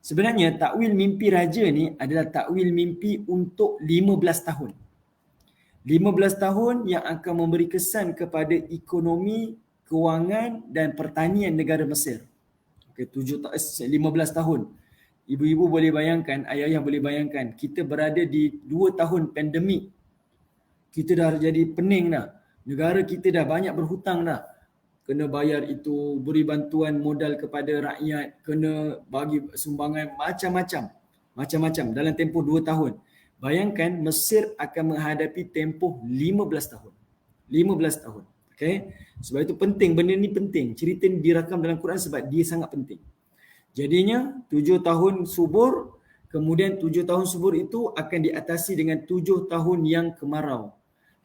Sebenarnya takwil mimpi raja ni adalah takwil mimpi untuk 15 tahun. 15 tahun yang akan memberi kesan kepada ekonomi, kewangan dan pertanian negara Mesir. Okey, 15 tahun. Ibu-ibu boleh bayangkan, ayah-ayah boleh bayangkan, kita berada di 2 tahun pandemik. Kita dah jadi pening dah. Negara kita dah banyak berhutang dah. Kena bayar itu, beri bantuan modal kepada rakyat, kena bagi sumbangan macam-macam dalam tempoh 2 tahun. Bayangkan Mesir akan menghadapi tempoh 15 tahun. 15 tahun. Okay? Sebab itu penting, benda ni penting. Cerita ni dirakam dalam Quran sebab dia sangat penting. Jadinya 7 tahun subur, kemudian 7 tahun subur itu akan diatasi dengan 7 tahun yang kemarau.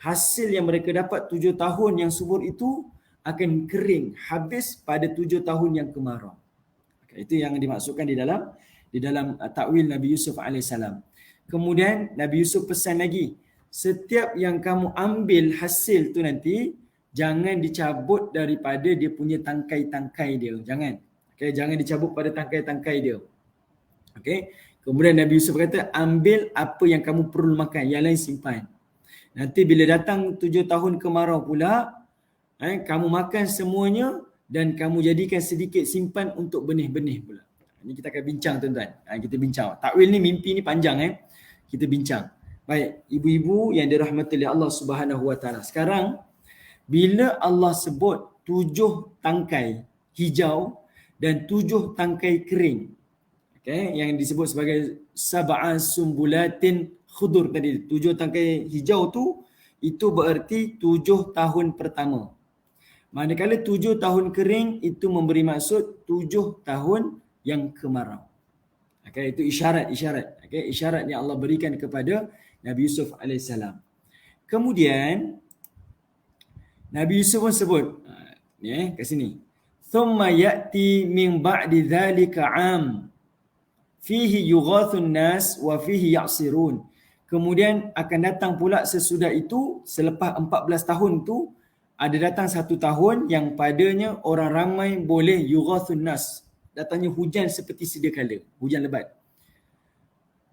Hasil yang mereka dapat 7 tahun yang subur itu akan kering, habis pada 7 tahun yang kemarau. Itu yang dimaksudkan di dalam takwil Nabi Yusuf AS. Kemudian Nabi Yusuf pesan lagi, setiap yang kamu ambil hasil tu nanti, jangan dicabut daripada dia punya tangkai-tangkai dia. Jangan. Okay, jangan dicabut pada tangkai-tangkai dia. Okay. Kemudian Nabi Yusuf kata, ambil apa yang kamu perlu makan, yang lain simpan. Nanti bila datang 7 tahun kemarau pula, kamu makan semuanya dan kamu jadikan sedikit simpan untuk benih-benih pula. Ini kita akan bincang tuan-tuan. Kita bincang. Takwil ni, mimpi ni panjang. Kita bincang. Baik, ibu-ibu yang dirahmati oleh Allah Subhanahu Wa Taala. Sekarang, bila Allah sebut 7 tangkai hijau dan 7 tangkai kering, okay, yang disebut sebagai sab'a sumbulatin khudur tadi, 7 tangkai hijau tu, itu bererti 7 tahun pertama. Manakala 7 tahun kering itu memberi maksud 7 tahun yang kemarau. Okay, itu isyarat. Okay, isyarat yang Allah berikan kepada Nabi Yusuf AS. Kemudian Nabi Yusuf pun sebut, ni kat sini, thumma ya'ti min ba'di dhalika 'am fihi yughathun nas wa fihi ya'sirun. Kemudian akan datang pula sesudah itu, selepas 14 tahun tu, ada datang 1 tahun yang padanya orang ramai boleh yughathun nas. Datangnya hujan seperti sedia kala, hujan lebat.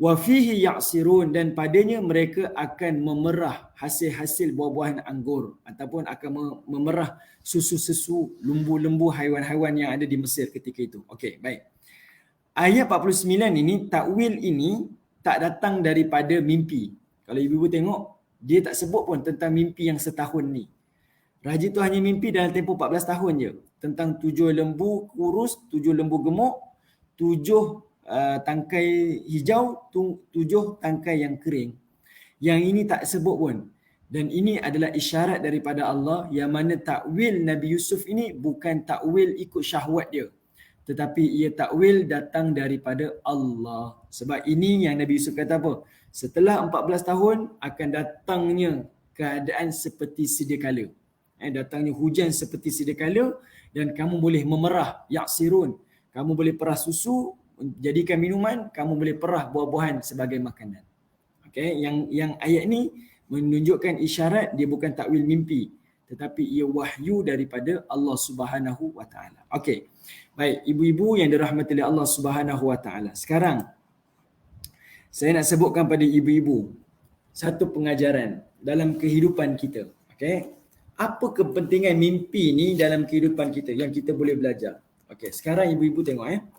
Wa fihi ya'sirun, dan padanya mereka akan memerah hasil-hasil buah-buahan anggur ataupun akan memerah susu-susu lembu-lembu haiwan-haiwan yang ada di Mesir ketika itu. Okey, baik. Ayat 49 ini, takwil ini tak datang daripada mimpi. Kalau ibu-ibu tengok, dia tak sebut pun tentang mimpi yang setahun ni. Raja tu hanya mimpi dalam tempoh 14 tahun je. Tentang 7 lembu kurus, 7 lembu gemuk, 7 tangkai hijau, 7 tangkai yang kering. Yang ini tak sebut pun. Dan ini adalah isyarat daripada Allah yang mana takwil Nabi Yusuf ini bukan takwil ikut syahwat dia. Tetapi ia takwil datang daripada Allah. Sebab ini yang Nabi Yusuf kata apa? Setelah 14 tahun akan datangnya keadaan seperti sedia kala. Datangnya hujan seperti sedia kala dan kamu boleh memerah, yaksirun. Kamu boleh perah susu, jadikan minuman, kamu boleh perah buah-buahan sebagai makanan. Okey, yang ayat ni menunjukkan isyarat dia bukan takwil mimpi. tetapi ia wahyu daripada Allah Subhanahu wa taala. Okey. Baik, ibu-ibu yang dirahmati oleh Allah Subhanahu wa taala. Sekarang saya nak sebutkan pada ibu-ibu satu pengajaran dalam kehidupan kita. Okey. Apa kepentingan mimpi ni dalam kehidupan kita yang kita boleh belajar? Okey, sekarang ibu-ibu tengok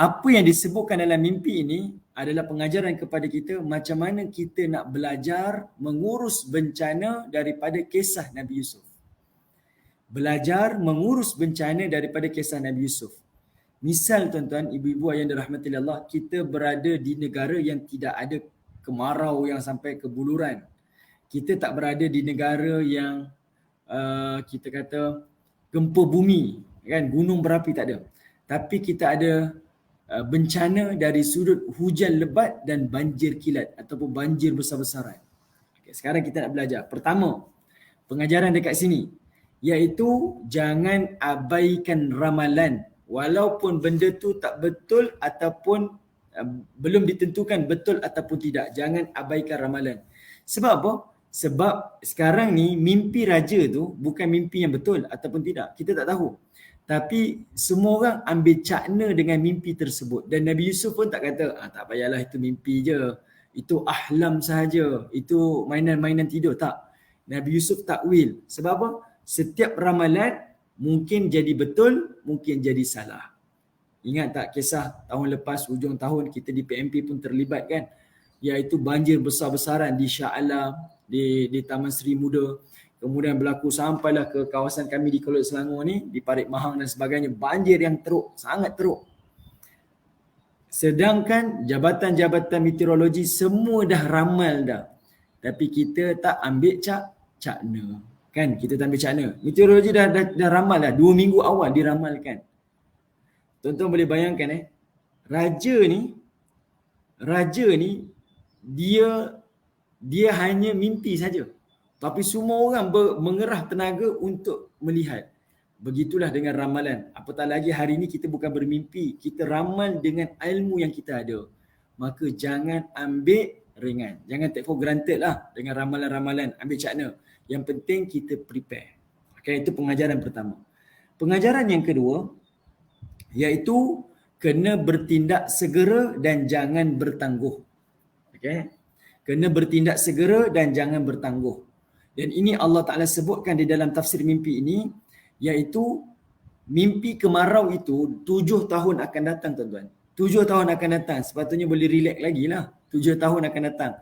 apa yang disebutkan dalam mimpi ini adalah pengajaran kepada kita macam mana kita nak belajar mengurus bencana daripada kisah Nabi Yusuf. Belajar mengurus bencana daripada kisah Nabi Yusuf. Misal tuan-tuan, ibu-ibu yang dirahmati Allah, kita berada di negara yang tidak ada kemarau yang sampai ke buluran. Kita tak berada di negara yang kita kata gempa bumi, kan, gunung berapi, tak ada. Tapi kita ada bencana dari sudut hujan lebat dan banjir kilat ataupun banjir besar-besaran. Okay, sekarang kita nak belajar. Pertama, pengajaran dekat sini, iaitu jangan abaikan ramalan walaupun benda tu tak betul ataupun belum ditentukan betul ataupun tidak. Jangan abaikan ramalan. Sebab apa? Sebab sekarang ni mimpi raja tu bukan mimpi yang betul ataupun tidak. Kita tak tahu. Tapi semua orang ambil cakna dengan mimpi tersebut. Dan Nabi Yusuf pun tak kata, tak payahlah itu mimpi je. Itu ahlam sahaja. Itu mainan-mainan tidur. Tak. Nabi Yusuf takwil. Sebab apa? Setiap ramalan mungkin jadi betul, mungkin jadi salah. Ingat tak kisah tahun lepas, hujung tahun kita di PMP pun terlibat kan? Iaitu banjir besar-besaran di Shah Alam, di Taman Seri Muda. Kemudian berlaku sampailah ke kawasan kami di Kuala Selangor ni, di Parit Mahang dan sebagainya. Banjir yang teruk, sangat teruk. Sedangkan jabatan-jabatan meteorologi semua dah ramal dah. Tapi kita tak ambil cakna. Kan, kita tak ambil cakna. Meteorologi dah ramal dah. 2 minggu awal diramalkan. Tuan-tuan boleh bayangkan Raja ni dia hanya mimpi saja. Tapi semua orang mengerah tenaga untuk melihat. Begitulah dengan ramalan. Apatah lagi hari ini kita bukan bermimpi. Kita ramal dengan ilmu yang kita ada. Maka jangan ambil ringan. Jangan take for granted lah dengan ramalan-ramalan. Ambil cakna. Yang penting kita prepare. Okay, itu pengajaran pertama. Pengajaran yang kedua, iaitu kena bertindak segera dan jangan bertangguh. Okay? Kena bertindak segera dan jangan bertangguh. Dan ini Allah Ta'ala sebutkan di dalam tafsir mimpi ini, iaitu mimpi kemarau itu 7 tahun akan datang tuan-tuan. 7 tahun akan datang. Sepatutnya boleh relax lagi lah. 7 tahun akan datang.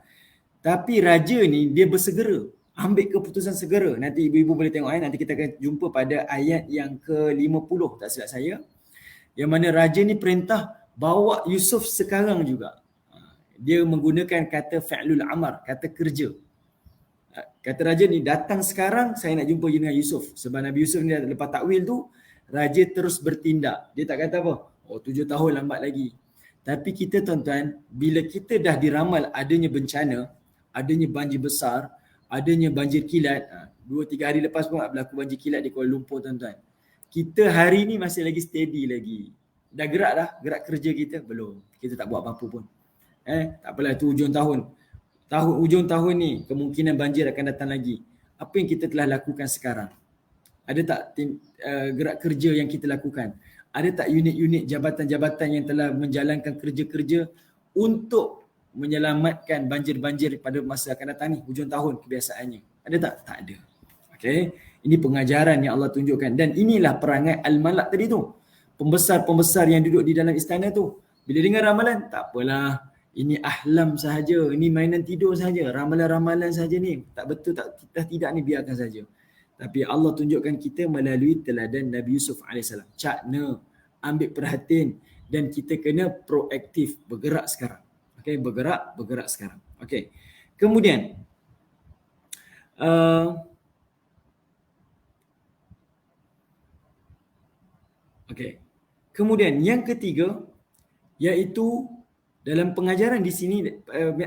Tapi raja ni dia bersegera. Ambil keputusan segera. Nanti ibu-ibu boleh tengok nanti kita akan jumpa pada ayat yang ke-50 tak silap saya. Yang mana raja ni perintah bawa Yusuf sekarang juga. Dia menggunakan kata fa'lul amar, kata kerja. Kata raja ni, datang sekarang saya nak jumpa dengan Yusuf. Sebab Nabi Yusuf ni lepas takwil tu, raja terus bertindak. Dia tak kata apa, 7 tahun lambat lagi. Tapi kita tuan-tuan, bila kita dah diramal adanya bencana, adanya banjir besar, adanya banjir kilat, 2-3 hari lepas pun berlaku banjir kilat di Kuala Lumpur tuan-tuan. Kita hari ni masih lagi steady lagi. Dah gerak dah, gerak kerja kita? Belum. Kita tak buat apa-apa pun. Tak apalah, itu hujung tahun. Hujung tahun ni kemungkinan banjir akan datang lagi. Apa yang kita telah lakukan sekarang? Ada tak gerak kerja yang kita lakukan? Ada tak unit-unit jabatan-jabatan yang telah menjalankan kerja-kerja untuk menyelamatkan banjir-banjir pada masa akan datang ni, hujung tahun kebiasaannya? Ada tak? Tak ada. Okay? Ini pengajaran yang Allah tunjukkan. Dan inilah perangai Al-Malak tadi tu. Pembesar-pembesar yang duduk di dalam istana tu. Bila dengar ramalan, tak apalah. Ini ahlam sahaja, ini mainan tidur sahaja, ramalan-ramalan sahaja ni. Tak betul, tidak ni, biarkan saja. Tapi Allah tunjukkan kita melalui teladan Nabi Yusuf AS. Cakna, ambil perhatian dan kita kena proaktif, bergerak sekarang. Okay, bergerak sekarang. Okay. Kemudian, kemudian yang ketiga, iaitu dalam pengajaran di sini,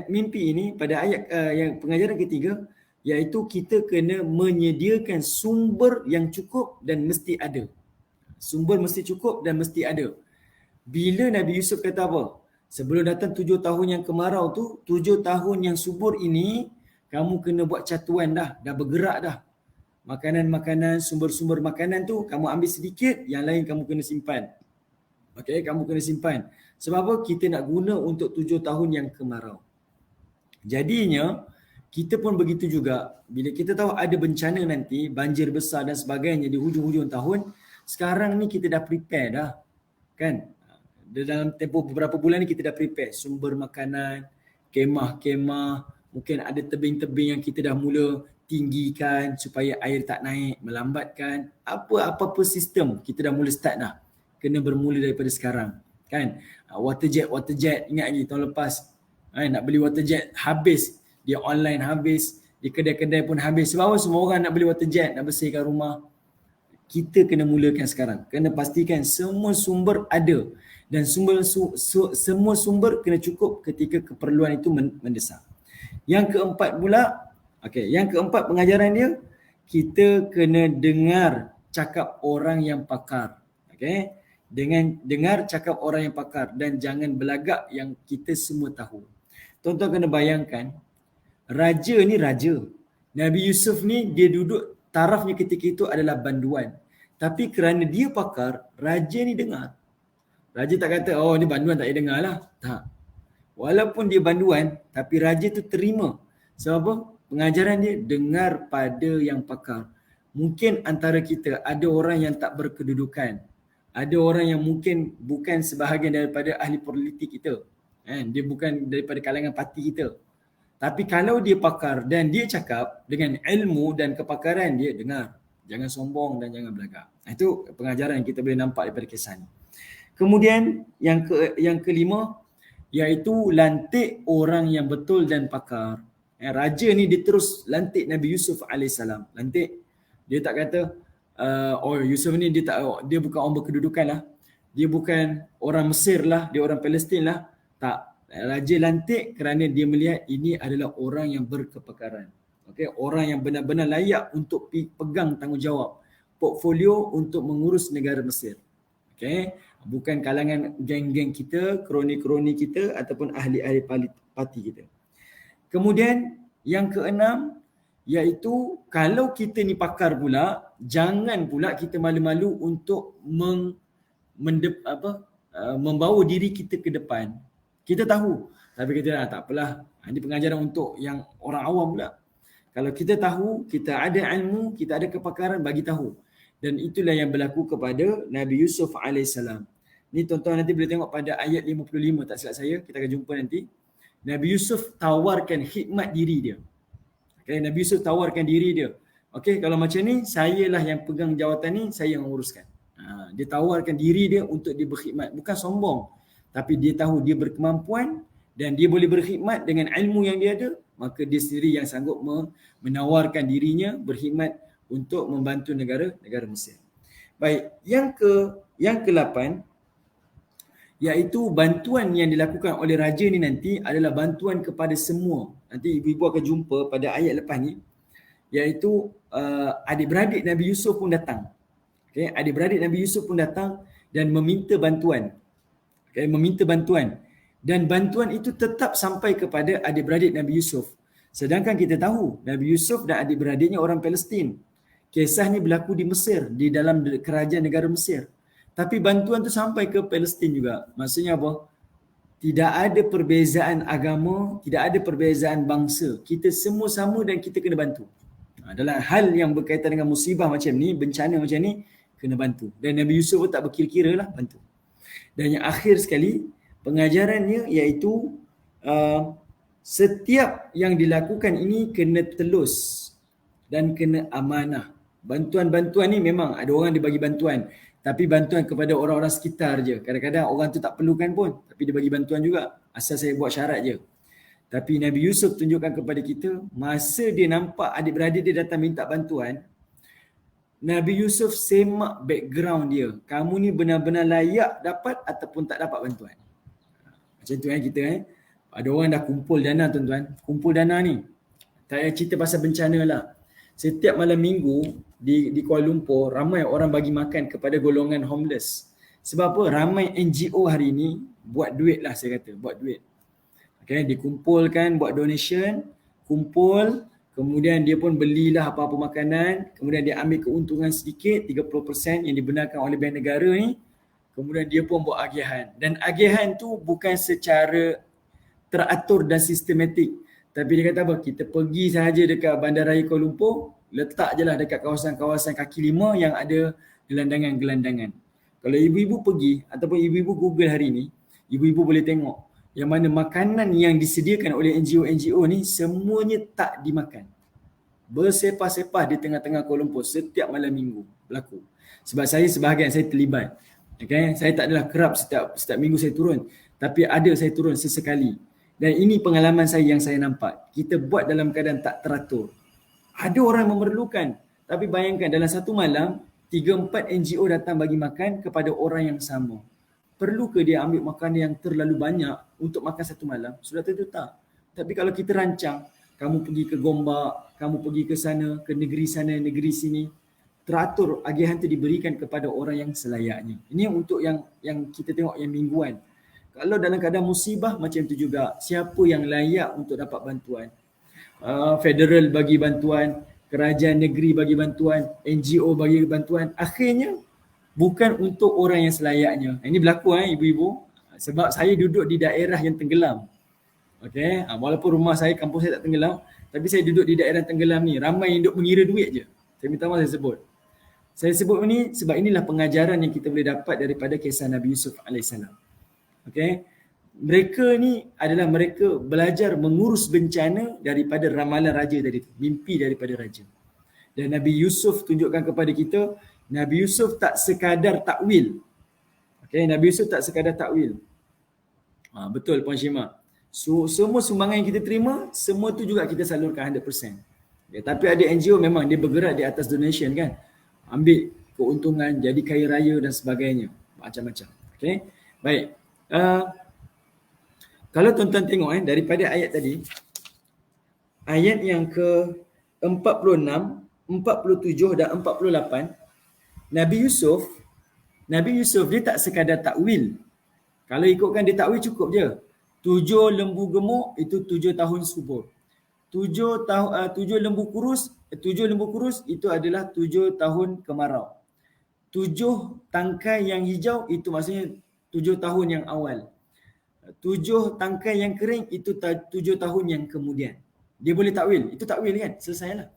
mimpi ini pada ayat yang pengajaran ketiga, iaitu kita kena menyediakan sumber yang cukup dan mesti ada. Sumber mesti cukup dan mesti ada. Bila Nabi Yusuf kata apa? Sebelum datang 7 tahun yang kemarau tu, 7 tahun yang subur ini, kamu kena buat catuan dah bergerak dah. Makanan-makanan, sumber-sumber makanan tu kamu ambil sedikit, yang lain kamu kena simpan. Okey, kamu kena simpan. Sebab apa? Kita nak guna untuk 7 tahun yang kemarau. Jadinya, kita pun begitu juga. Bila kita tahu ada bencana nanti, banjir besar dan sebagainya di hujung-hujung tahun, sekarang ni kita dah prepare dah. Kan? Dalam tempoh beberapa bulan ni kita dah prepare sumber makanan, kemah-kemah, mungkin ada tebing-tebing yang kita dah mula tinggikan supaya air tak naik, melambatkan. Apa-apa sistem kita dah mula start dah. Kena bermula daripada sekarang. Kan? Water jet, ingat lagi tahun lepas. Nak beli water jet habis. Dia online habis. Di kedai-kedai pun habis. Sebab semua orang nak beli water jet, nak bersihkan rumah. Kita kena mulakan sekarang. Kena pastikan semua sumber ada. Dan semua sumber kena cukup ketika keperluan itu mendesak. Yang keempat pula, yang keempat pengajaran dia, kita kena dengar cakap orang yang pakar. Dengan dengar cakap orang yang pakar dan jangan belagak yang kita semua tahu. Tuan-tuan kena bayangkan, raja ni raja. Nabi Yusuf ni dia duduk tarafnya ketika itu adalah banduan. Tapi kerana dia pakar, raja ni dengar. Raja tak kata, oh ni banduan tak payah dengar lah. Tak. Walaupun dia banduan, tapi raja tu terima. Sebab apa? Pengajaran dia dengar pada yang pakar. Mungkin antara kita ada orang yang tak berkedudukan. Ada orang yang mungkin bukan sebahagian daripada ahli politik kita. Dia bukan daripada kalangan parti kita. Tapi kalau dia pakar dan dia cakap dengan ilmu dan kepakaran dia, dengar. Jangan sombong dan jangan belagak. Itu pengajaran yang kita boleh nampak daripada kisah ni. Kemudian yang kelima, iaitu lantik orang yang betul dan pakar. Raja ni dia terus lantik Nabi Yusuf AS. Lantik. Dia tak kata, Yusuf ni dia bukan orang berkedudukan lah. Dia bukan orang Mesir lah. Dia orang Palestin lah. Tak. Raja lantik kerana dia melihat ini adalah orang yang berkepakaran. Orang yang benar-benar layak untuk pegang tanggungjawab portfolio untuk mengurus negara Mesir. Bukan kalangan geng-geng kita, kroni-kroni kita ataupun ahli-ahli parti kita. Kemudian yang keenam, iaitu kalau kita ni pakar pula, jangan pula kita malu-malu untuk membawa diri kita ke depan. Kita tahu, tapi kita tak apalah. Ini pengajaran untuk yang orang awam pula. Kalau kita tahu, kita ada ilmu, kita ada kepakaran, bagi tahu. Dan itulah yang berlaku kepada Nabi Yusuf AS. Ni tuan-tuan nanti boleh tengok pada ayat 55, tak silap saya, kita akan jumpa nanti. Nabi Yusuf tawarkan khidmat diri dia. Nabi Yusuf tawarkan diri dia. Kalau macam ni, sayalah yang pegang jawatan ni, saya yang uruskan. Dia tawarkan diri dia untuk dia berkhidmat. Bukan sombong, tapi dia tahu dia berkemampuan dan dia boleh berkhidmat dengan ilmu yang dia ada, maka dia sendiri yang sanggup menawarkan dirinya berkhidmat untuk membantu negara Mesir. Baik, yang ke-8, iaitu bantuan yang dilakukan oleh raja ni nanti adalah bantuan kepada semua. Nanti ibu-ibu akan jumpa pada ayat lepas ni, iaitu adik-beradik Nabi Yusuf pun datang. Adik-beradik Nabi Yusuf pun datang dan meminta bantuan. Meminta bantuan. Dan bantuan itu tetap sampai kepada adik-beradik Nabi Yusuf. Sedangkan kita tahu Nabi Yusuf dan adik-beradiknya orang Palestin. Kisah ni berlaku di Mesir, di dalam kerajaan negara Mesir. Tapi bantuan tu sampai ke Palestin juga. Maksudnya apa? Tidak ada perbezaan agama, tidak ada perbezaan bangsa. Kita semua sama dan kita kena bantu. Dalam hal yang berkaitan dengan musibah macam ni, bencana macam ni, kena bantu. Dan Nabi Yusuf pun tak berkira-kira lah bantu. Dan yang akhir sekali, pengajarannya iaitu setiap yang dilakukan ini kena telus dan kena amanah. Bantuan-bantuan ni memang ada orang dia bagi bantuan, tapi bantuan kepada orang-orang sekitar je. Kadang-kadang orang tu tak perlukan pun, tapi dia bagi bantuan juga. Asal saya buat syarat je. Tapi Nabi Yusuf tunjukkan kepada kita, masa dia nampak adik-beradik dia datang minta bantuan, Nabi Yusuf semak background dia. Kamu ni benar-benar layak dapat ataupun tak dapat bantuan. Macam tu kita ada orang dah kumpul dana tuan-tuan. Kumpul dana ni. Tak payah cerita pasal bencana lah. Setiap malam minggu di Kuala Lumpur, ramai orang bagi makan kepada golongan homeless. Sebab apa? Ramai NGO hari ni buat duit lah, saya kata. Buat duit. Dikumpulkan, buat donation. kumpul, kemudian dia pun belilah apa-apa makanan, kemudian dia ambil keuntungan sedikit, 30% yang dibenarkan oleh bank negara ni, kemudian dia pun buat agihan. Dan agihan tu bukan secara teratur dan sistematik. Tapi dia kata apa? Kita pergi sahaja dekat Bandaraya Kuala Lumpur, letak je lah dekat kawasan-kawasan kaki lima yang ada gelandangan-gelandangan. Kalau ibu-ibu pergi ataupun ibu-ibu Google hari ni, ibu-ibu boleh tengok yang mana makanan yang disediakan oleh NGO-NGO ni semuanya tak dimakan. Bersepah-sepah di tengah-tengah Kuala Lumpur setiap malam minggu berlaku. Sebab saya sebahagian saya terlibat. Okay? Saya tak adalah kerap setiap minggu saya turun. Tapi ada saya turun sesekali. Dan ini pengalaman saya yang saya nampak. Kita buat dalam keadaan tak teratur. Ada orang yang memerlukan. Tapi bayangkan dalam satu malam, 3-4 NGO datang bagi makan kepada orang yang sama. Perlu ke dia ambil makanan yang terlalu banyak untuk makan satu malam? Sudah tentu tak. Tapi kalau kita rancang, kamu pergi ke Gombak, kamu pergi ke sana, ke negeri sana, negeri sini, teratur agihan itu diberikan kepada orang yang selayaknya. Ini untuk yang kita tengok yang mingguan. Kalau dalam keadaan musibah macam itu juga, siapa yang layak untuk dapat bantuan? Federal bagi bantuan, kerajaan negeri bagi bantuan, NGO bagi bantuan. Akhirnya bukan untuk orang yang selayaknya. Ini berlaku ibu-ibu. Sebab saya duduk di daerah yang tenggelam. Okay? Walaupun rumah saya, kampung saya tak tenggelam, tapi saya duduk di daerah tenggelam ni. Ramai yang duduk mengira duit je. Saya minta maaf saya sebut. Saya sebut ini sebab inilah pengajaran yang kita boleh dapat daripada kisah Nabi Yusuf AS. Okay? Mereka ni adalah mereka belajar mengurus bencana daripada ramalan raja tadi, mimpi daripada raja. Dan Nabi Yusuf tunjukkan kepada kita, Nabi Yusuf tak sekadar takwil. Okay, Nabi Yusuf tak sekadar takwil. Betul Puan Syima. So, semua sumbangan yang kita terima, semua tu juga kita salurkan 100%. Ya, tapi ada NGO memang dia bergerak di atas donation kan. Ambil keuntungan, jadi kaya raya dan sebagainya. Macam-macam. Okay. Baik. Kalau tuan-tuan tengok daripada ayat tadi, ayat yang ke 46, 47 dan 48, Nabi Yusuf dia tak sekadar takwil. Kalau ikutkan dia takwil cukup je. 7 lembu gemuk itu 7 tahun subur. 7 lembu kurus itu adalah 7 tahun kemarau. 7 tangkai yang hijau itu maksudnya 7 tahun yang awal. 7 tangkai yang kering itu 7 tahun yang kemudian. Dia boleh takwil. Itu takwil kan? Selesailah.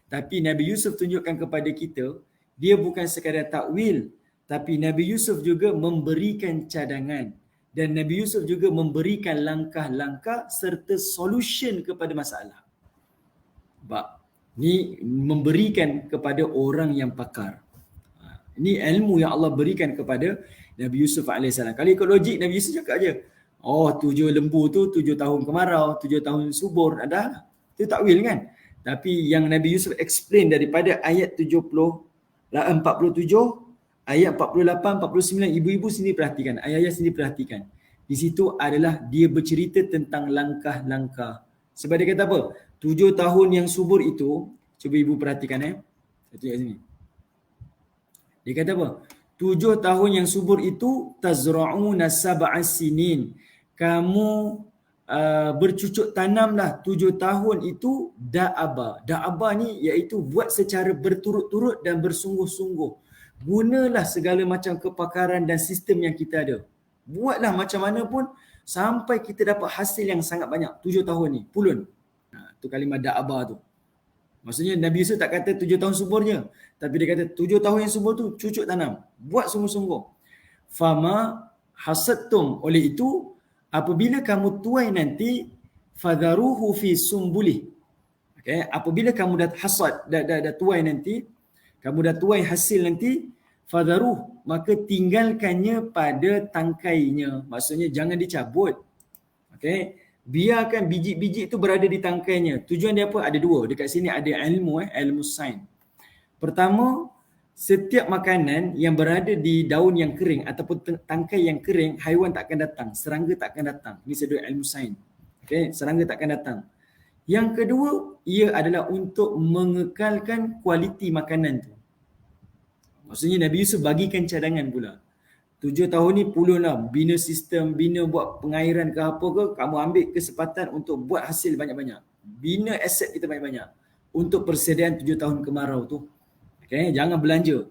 Tapi Nabi Yusuf tunjukkan kepada kita, dia bukan sekadar takwil, tapi Nabi Yusuf juga memberikan cadangan. Dan Nabi Yusuf juga memberikan langkah-langkah serta solution kepada masalah. Ini memberikan kepada orang yang pakar. Ini ilmu yang Allah berikan kepada Nabi Yusuf AS. Kalau ikut logik, Nabi Yusuf cakap je, 7 lembu tu 7 tahun kemarau, 7 tahun subur, ada. Itu takwil kan? Tapi yang Nabi Yusuf explain daripada ayat 47, ayat 48, 49, ibu-ibu sini perhatikan, ayah-ayah sini perhatikan. Di situ adalah dia bercerita tentang langkah-langkah. Sebab dia kata apa? 7 tahun yang subur itu, cuba ibu perhatikan Saya tunjuk sini. Dia kata apa? 7 tahun yang subur itu tazra'una sab'a sinin. Kamu bercucuk tanamlah 7 tahun itu da'aba. Da'aba ni iaitu buat secara berturut-turut dan bersungguh-sungguh. Gunalah segala macam kepakaran dan sistem yang kita ada. Buatlah macam mana pun sampai kita dapat hasil yang sangat banyak. 7 tahun ni, pulun. Itu kalimat da'aba tu. Maksudnya Nabi Yusuf tak kata 7 tahun suburnya. Tapi dia kata 7 tahun yang subur tu cucuk tanam. Buat sungguh-sungguh. Fama hasadtum, oleh itu apabila kamu tuai nanti fadharuhu fi sumbulih. Okay, apabila kamu dah hasad, dah tuai nanti, kamu dah tuai hasil nanti, fadharuh, maka tinggalkannya pada tangkainya. Maksudnya jangan dicabut. Okay, biarkan biji-biji itu berada di tangkainya. Tujuan dia apa? Ada dua. Dekat sini ada ilmu, ilmu sains. Pertama, setiap makanan yang berada di daun yang kering ataupun tangkai yang kering, haiwan tak akan datang, serangga tak akan datang. Ini sedua ilmu sains. Okay, serangga tak akan datang. Yang kedua, ia adalah untuk mengekalkan kualiti makanan tu. Maksudnya Nabi Yusuf bagikan cadangan pula. 7 tahun ni pulunlah, bina sistem, bina buat pengairan ke apa ke, kamu ambil kesempatan untuk buat hasil banyak-banyak. Bina aset kita banyak-banyak untuk persediaan 7 tahun kemarau tu. Okay? Jangan belanja.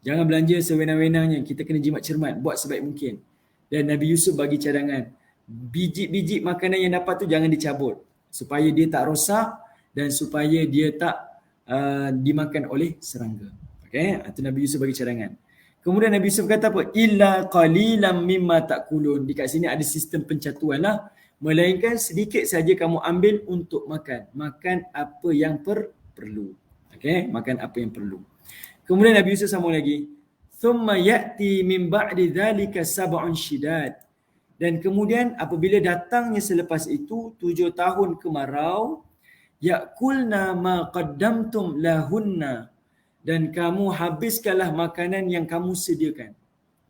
Jangan belanja sewenang-wenangnya. Kita kena jimat cermat. Buat sebaik mungkin. Dan Nabi Yusuf bagi cadangan. Biji-biji makanan yang dapat tu jangan dicabut. Supaya dia tak rosak dan supaya dia tak dimakan oleh serangga. Okay? Itu Nabi Yusuf bagi cadangan. Kemudian Nabi Yusuf kata apa? Illa qalilam mimma ta'kulun. Dekat sini ada sistem pencatuan lah. Melainkan sedikit saja kamu ambil untuk makan. Makan apa yang perlu. Okay? Makan apa yang perlu. Kemudian Nabi Yusuf sambung lagi. Thumma ya'ti min ba'di dhalika sab'un shidad. Dan kemudian apabila datangnya selepas itu 7 tahun kemarau, ya'kulna ma qaddamtum lahunna. Dan kamu habiskanlah makanan yang kamu sediakan.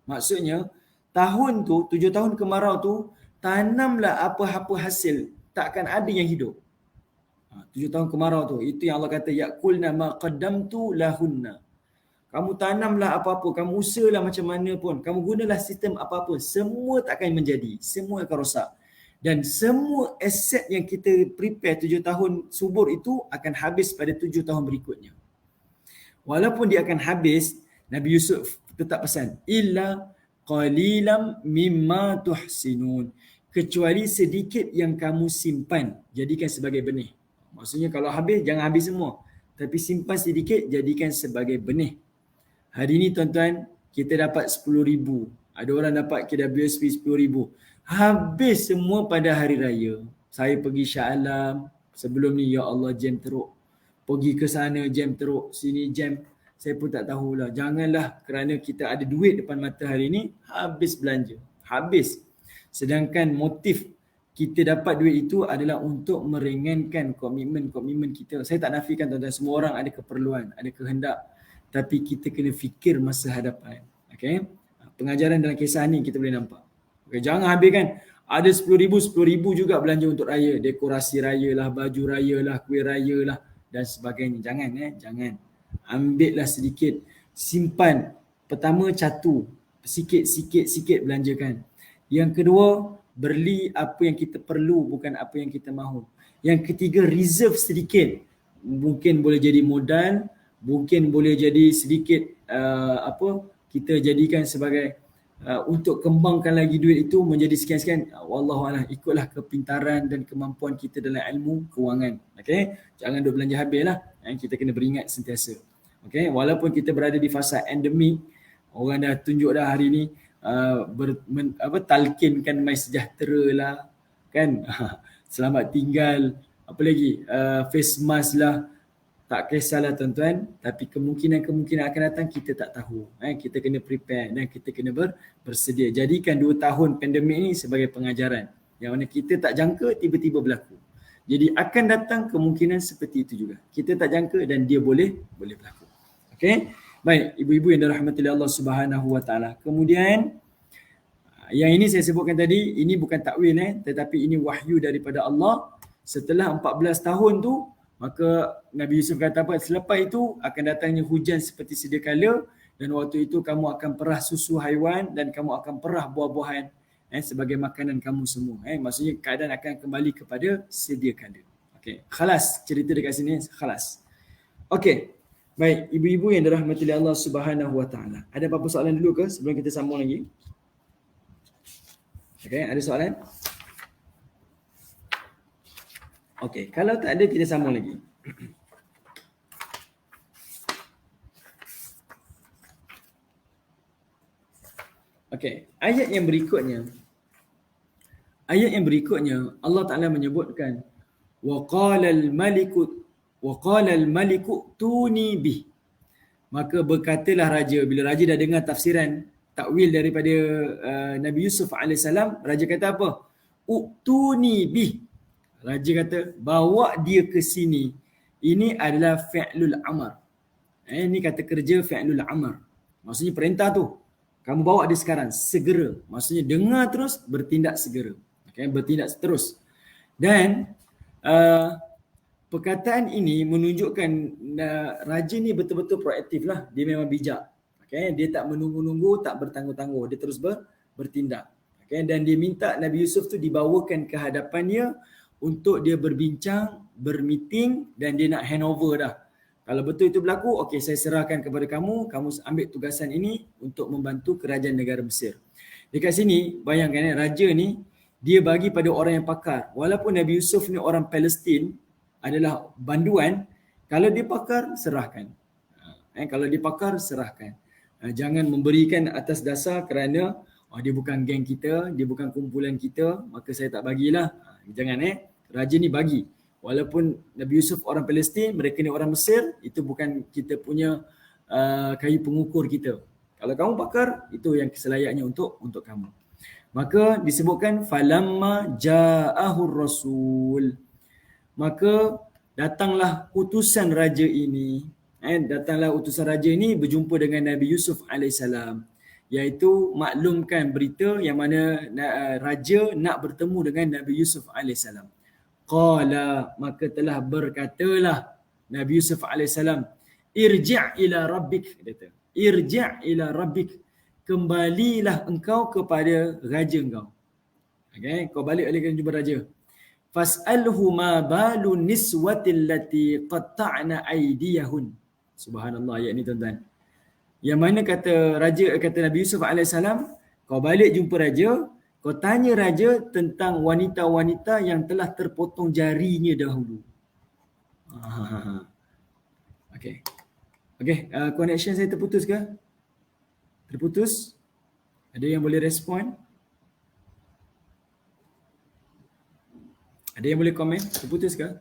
Maksudnya, tahun tu, 7 tahun kemarau tu, tanamlah apa-apa hasil. Takkan ada yang hidup. 7 tahun kemarau tu. Itu yang Allah kata, ya'kulna ma qaddamtu lahunna. Kamu tanamlah apa-apa, kamu usahalah macam mana pun, kamu gunalah sistem apa-apa, semua takkan menjadi, semua akan rosak. Dan semua aset yang kita prepare 7 tahun subur itu akan habis pada 7 tahun berikutnya. Walaupun dia akan habis, Nabi Yusuf tetap pesan, illa qalilam mimma tuhsinun. Kecuali sedikit yang kamu simpan, jadikan sebagai benih. Maksudnya kalau habis, jangan habis semua. Tapi simpan sedikit, jadikan sebagai benih. Hari ni tuan-tuan, kita dapat 10,000. Ada orang dapat KWSP 10,000. Habis semua pada hari raya. Saya pergi Shah Alam. Sebelum ni, ya Allah, jam teruk. Pergi ke sana, jam teruk. Sini jam. Saya pun tak tahulah. Janganlah kerana kita ada duit depan mata hari ni, habis belanja. Habis. Sedangkan motif kita dapat duit itu adalah untuk meringankan komitmen-komitmen kita. Saya tak nafikan tuan-tuan, semua orang ada keperluan, ada kehendak. Tapi kita kena fikir masa hadapan. Okay? Pengajaran dalam kisah ni kita boleh nampak. Okay, jangan habiskan. Ada 10,000, 10,000 juga belanja untuk raya. Dekorasi raya lah, baju raya lah, kuih raya lah dan sebagainya. Jangan jangan. Ambil lah sedikit. Simpan. Pertama catu. Sikit belanjakan. Yang kedua, beli apa yang kita perlu bukan apa yang kita mahu. Yang ketiga, reserve sedikit. Mungkin boleh jadi modal, mungkin boleh jadi sedikit kita jadikan sebagai untuk kembangkan lagi duit itu menjadi sekian-sekian. Wallahualam, ikutlah kepintaran dan kemampuan kita dalam ilmu kewangan. Okay? Jangan duk belanja habis lah. Kita kena beringat sentiasa. Okay? Walaupun kita berada di fasa endemik, orang dah tunjuk dah hari ni talkinkan mai sejahtera lah, kan? Selamat tinggal, apa lagi? Face mask lah. Tak kisahlah tuan-tuan, tapi kemungkinan akan datang kita tak tahu. Kita kena prepare dan kita kena bersedia. Jadikan 2 tahun pandemik ni sebagai pengajaran. Yang mana kita tak jangka tiba-tiba berlaku. Jadi akan datang kemungkinan seperti itu juga. Kita tak jangka dan dia boleh berlaku. Okey? Baik, ibu-ibu yang dirahmati Allah Subhanahu Wa Taala. Kemudian yang ini saya sebutkan tadi, ini bukan takwil tetapi ini wahyu daripada Allah. Setelah 14 tahun tu, maka Nabi Yusuf kata apa? Selepas itu akan datangnya hujan seperti sedia kala dan waktu itu kamu akan perah susu haiwan dan kamu akan perah buah-buahan sebagai makanan kamu semua. Maksudnya keadaan akan kembali kepada sedia kala. Okey, khalas cerita dekat sini, khalas. Okey. Baik, ibu-ibu yang dirahmati Allah Subhanahu Wa Taala. Ada apa-apa soalan dulu ke sebelum kita sambung lagi? Okey, ada soalan? Okey, kalau tak ada kita sambung lagi. Okey, ayat yang berikutnya Allah Taala menyebutkan wa qala al-maliku tuni bih. Maka berkatalah raja, bila raja dah dengar tafsiran takwil daripada Nabi Yusuf alaihissalam, raja kata apa? Utuni bih. Raja kata, bawa dia ke sini. Ini adalah fi'lul amr. Ini kata kerja fi'lul amr. Maksudnya perintah tu. Kamu bawa dia sekarang, segera. Maksudnya dengar terus, bertindak segera. Okay, bertindak terus. Dan perkataan ini menunjukkan raja ni betul-betul proaktif lah. Dia memang bijak. Okay, dia tak menunggu-nunggu, tak bertangguh-tangguh. Dia terus bertindak. Okay, dan dia minta Nabi Yusuf tu dibawakan ke hadapannya untuk dia berbincang, bermeeting dan dia nak handover dah. Kalau betul itu berlaku, okey saya serahkan kepada kamu, kamu ambil tugasan ini untuk membantu kerajaan negara Mesir. Dekat sini, bayangkan raja ni, dia bagi pada orang yang pakar. Walaupun Nabi Yusuf ni orang Palestin, adalah banduan, kalau dia pakar, serahkan. Kalau dia pakar, serahkan. Jangan memberikan atas dasar kerana dia bukan geng kita, dia bukan kumpulan kita, maka saya tak bagilah. Jangan raja ni bagi. Walaupun Nabi Yusuf orang Palestin, mereka ni orang Mesir, itu bukan kita punya kayu pengukur kita. Kalau kamu pakar, itu yang selayaknya untuk kamu. Maka disebutkan falamma ja'ahur rasul. Maka datanglah utusan raja ini. Datanglah utusan raja ini berjumpa dengan Nabi Yusuf AS, iaitu maklumkan berita yang mana raja nak bertemu dengan Nabi Yusuf AS. Qala, maka telah berkatalah Nabi Yusuf AS, irji' ila rabbik, kata. Irji' ila rabbik, kembalilah engkau kepada raja engkau. Okay, kau balik jumpa raja. Fas'alhu ma balu niswatil lati qatta'na aydiyahun. Subhanallah, ayat ni tuan-tuan. Yang mana kata Nabi Yusuf AS, kau balik jumpa raja, kau tanya raja tentang wanita-wanita yang telah terpotong jarinya dahulu. Okay. Connection saya terputus ke? Terputus? Ada yang boleh respon? Ada yang boleh komen? Terputus ke?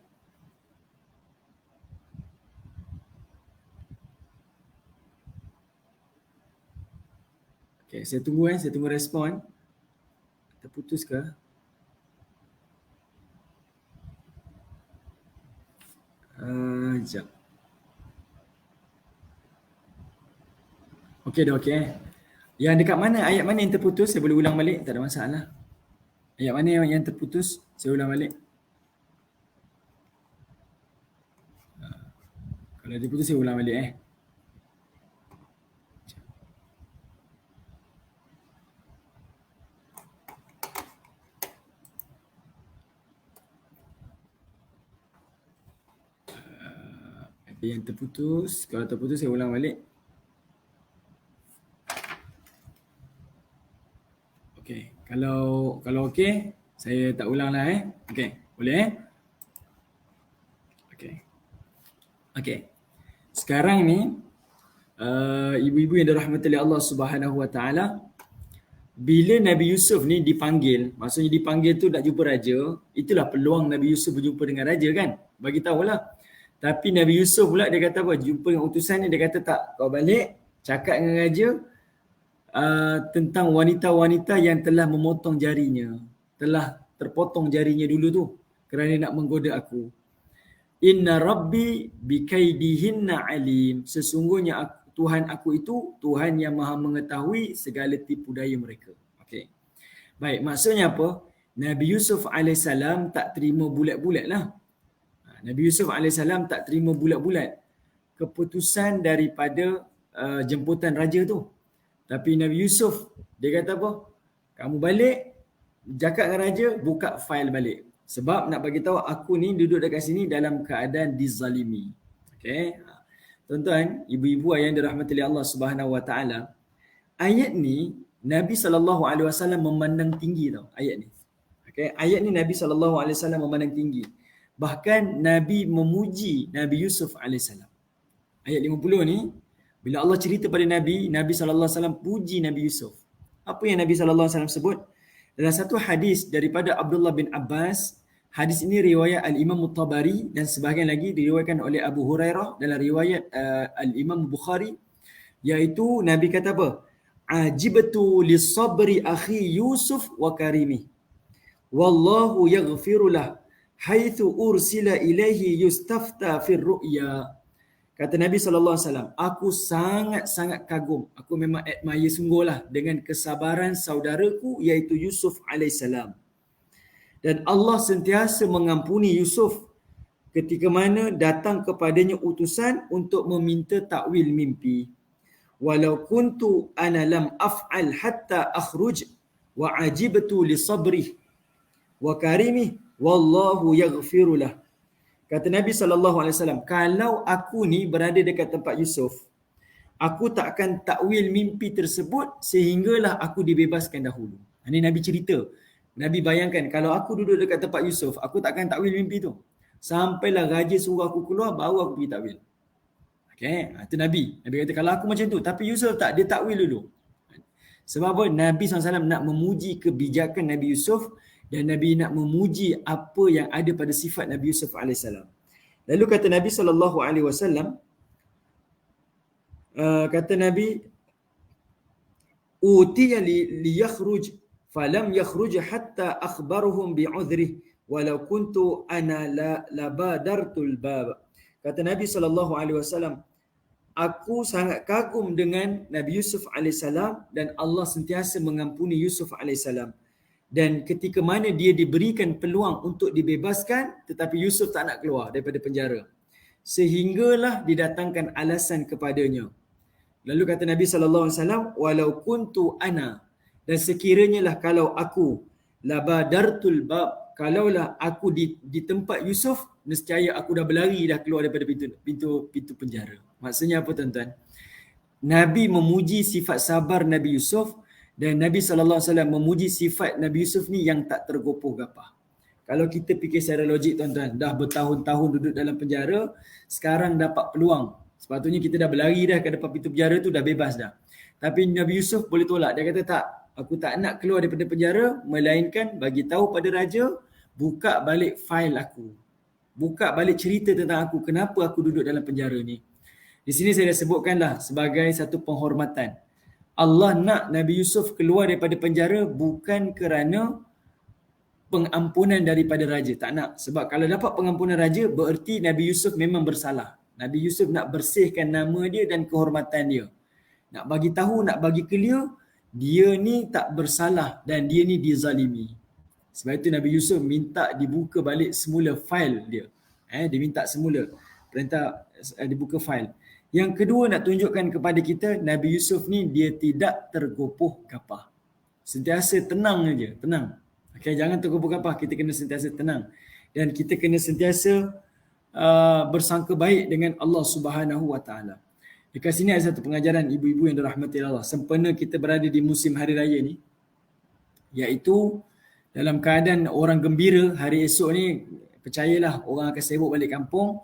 Okay, saya tunggu respon. Terputus ke? Sekejap. Okey dah, okey. Yang dekat mana, ayat mana yang terputus, saya boleh ulang balik, tak ada masalah. Ayat mana yang terputus, saya ulang balik. Kalau dia putus, saya ulang balik Ada yang terputus, kalau terputus saya ulang balik. Okey, kalau okey, saya tak ulang lah Okey, boleh Okey. Sekarang ni ibu-ibu yang dirahmati oleh Allah Subhanahu Wa Taala, bila Nabi Yusuf ni dipanggil, maksudnya dipanggil tu nak jumpa raja, itulah peluang Nabi Yusuf berjumpa dengan raja kan? Bagi tahulah. Tapi Nabi Yusuf pula dia kata apa? Jumpa dengan utusan ni, dia kata tak, kau balik cakap dengan raja tentang wanita-wanita yang telah memotong jarinya, telah terpotong jarinya dulu tu kerana nak menggoda aku. Inna rabbi bikaidihinna alim. Sesungguhnya Tuhan aku itu Tuhan yang maha mengetahui segala tipu daya mereka. Okey. Baik, maksudnya apa? Nabi Yusuf AS tak terima bulat-bulat lah. Nabi Yusuf AS tak terima bulat-bulat keputusan daripada jemputan raja tu. Tapi Nabi Yusuf, dia kata apa? Kamu balik, cakap dengan raja, buka fail balik. Sebab nak bagi tahu aku ni duduk dekat sini dalam keadaan dizalimi. Okey. Tuan-tuan, ibu-ibu yang dirahmati oleh Allah Subhanahu Wa Taala, ayat ni Nabi SAW memandang tinggi tau ayat ni. Okey, ayat ni Nabi SAW memandang tinggi. Bahkan Nabi memuji Nabi Yusuf AS. Ayat 50 ni, bila Allah cerita pada Nabi SAW puji Nabi Yusuf. Apa yang Nabi SAW sebut? Dalam satu hadis daripada Abdullah bin Abbas, hadis ini riwayat Al-Imam Tabari dan sebahagian lagi diriwayatkan oleh Abu Hurairah dalam riwayat Al-Imam Bukhari, iaitu Nabi kata apa? Ajibtu li-sabri akhi Yusuf wa karimi. Wallahu yaghfiru lah haitsu ursila ilaihi yustafta fir ru'ya. Kata Nabi SAW, aku sangat-sangat kagum. Aku memang admire sungguhlah dengan kesabaran saudaraku iaitu Yusuf AS. Dan Allah sentiasa mengampuni Yusuf ketika mana datang kepadanya utusan untuk meminta takwil mimpi. Walau kuntu ana lam af'al hatta akhruj wa ajibtu li sabrih wa karimih wallahu yaghfiru lah. Kata Nabi SAW, kalau aku ni berada dekat tempat Yusuf, aku tak akan takwil mimpi tersebut sehinggalah aku dibebaskan dahulu. Ini Nabi cerita. Nabi bayangkan, kalau aku duduk dekat tempat Yusuf, aku tak akan takwil mimpi tu. Sampailah raja suruh aku keluar, baru aku pergi takwil. Okay, itu Nabi. Nabi kata, kalau aku macam tu. Tapi Yusuf tak, dia takwil dulu. Sebab apa? Nabi SAW nak memuji kebijakan Nabi Yusuf dan Nabi nak memuji apa yang ada pada sifat Nabi Yusuf AS. Lalu kata Nabi SAW, kata Nabi, utiya liyakhruj falam yakhruj hatta akhbaruhum bi'udhrih walau kuntu ana la badartul bab. Kata Nabi SAW, aku sangat kagum dengan Nabi Yusuf AS dan Allah sentiasa mengampuni Yusuf AS. Dan ketika mana dia diberikan peluang untuk dibebaskan, tetapi Yusuf tak nak keluar daripada penjara, sehinggalah didatangkan alasan kepadanya. Lalu kata Nabi SAW, walau kuntu ana, dan sekiranya lah kalau aku, labadartul bab, kalaulah aku di tempat Yusuf, nescaya aku dah berlari dah keluar daripada pintu penjara. Maksudnya apa tuan-tuan? Nabi memuji sifat sabar Nabi Yusuf dan Nabi SAW memuji sifat Nabi Yusuf ni yang tak tergopoh gapah. Kalau kita fikir secara logik tuan-tuan, dah bertahun-tahun duduk dalam penjara, sekarang dapat peluang. Sepatutnya kita dah berlari dah ke depan pintu penjara tu, dah bebas dah. Tapi Nabi Yusuf boleh tolak. Dia kata tak, aku tak nak keluar daripada penjara, melainkan bagi tahu pada raja, buka balik fail aku. Buka balik cerita tentang aku, kenapa aku duduk dalam penjara ni. Di sini saya dah sebutkanlah sebagai satu penghormatan. Allah nak Nabi Yusuf keluar daripada penjara bukan kerana pengampunan daripada raja. Tak nak. Sebab kalau dapat pengampunan raja, bererti Nabi Yusuf memang bersalah. Nabi Yusuf nak bersihkan nama dia dan kehormatan dia. Nak bagi tahu, nak bagi clear, dia ni tak bersalah dan dia ni dizalimi. Sebab itu Nabi Yusuf minta dibuka balik semula fail dia. Dia minta semula perintah dibuka fail. Yang kedua nak tunjukkan kepada kita, Nabi Yusuf ni dia tidak tergopoh gapah. Sentiasa tenang aja, tenang. Okay, jangan tergopoh gapah, kita kena sentiasa tenang. Dan kita kena sentiasa bersangka baik dengan Allah Subhanahu Wa Taala. Dekat sini ada satu pengajaran ibu-ibu yang dirahmati Allah. Sempena kita berada di musim hari raya ni, iaitu dalam keadaan orang gembira hari esok ni, percayalah orang akan sibuk balik kampung.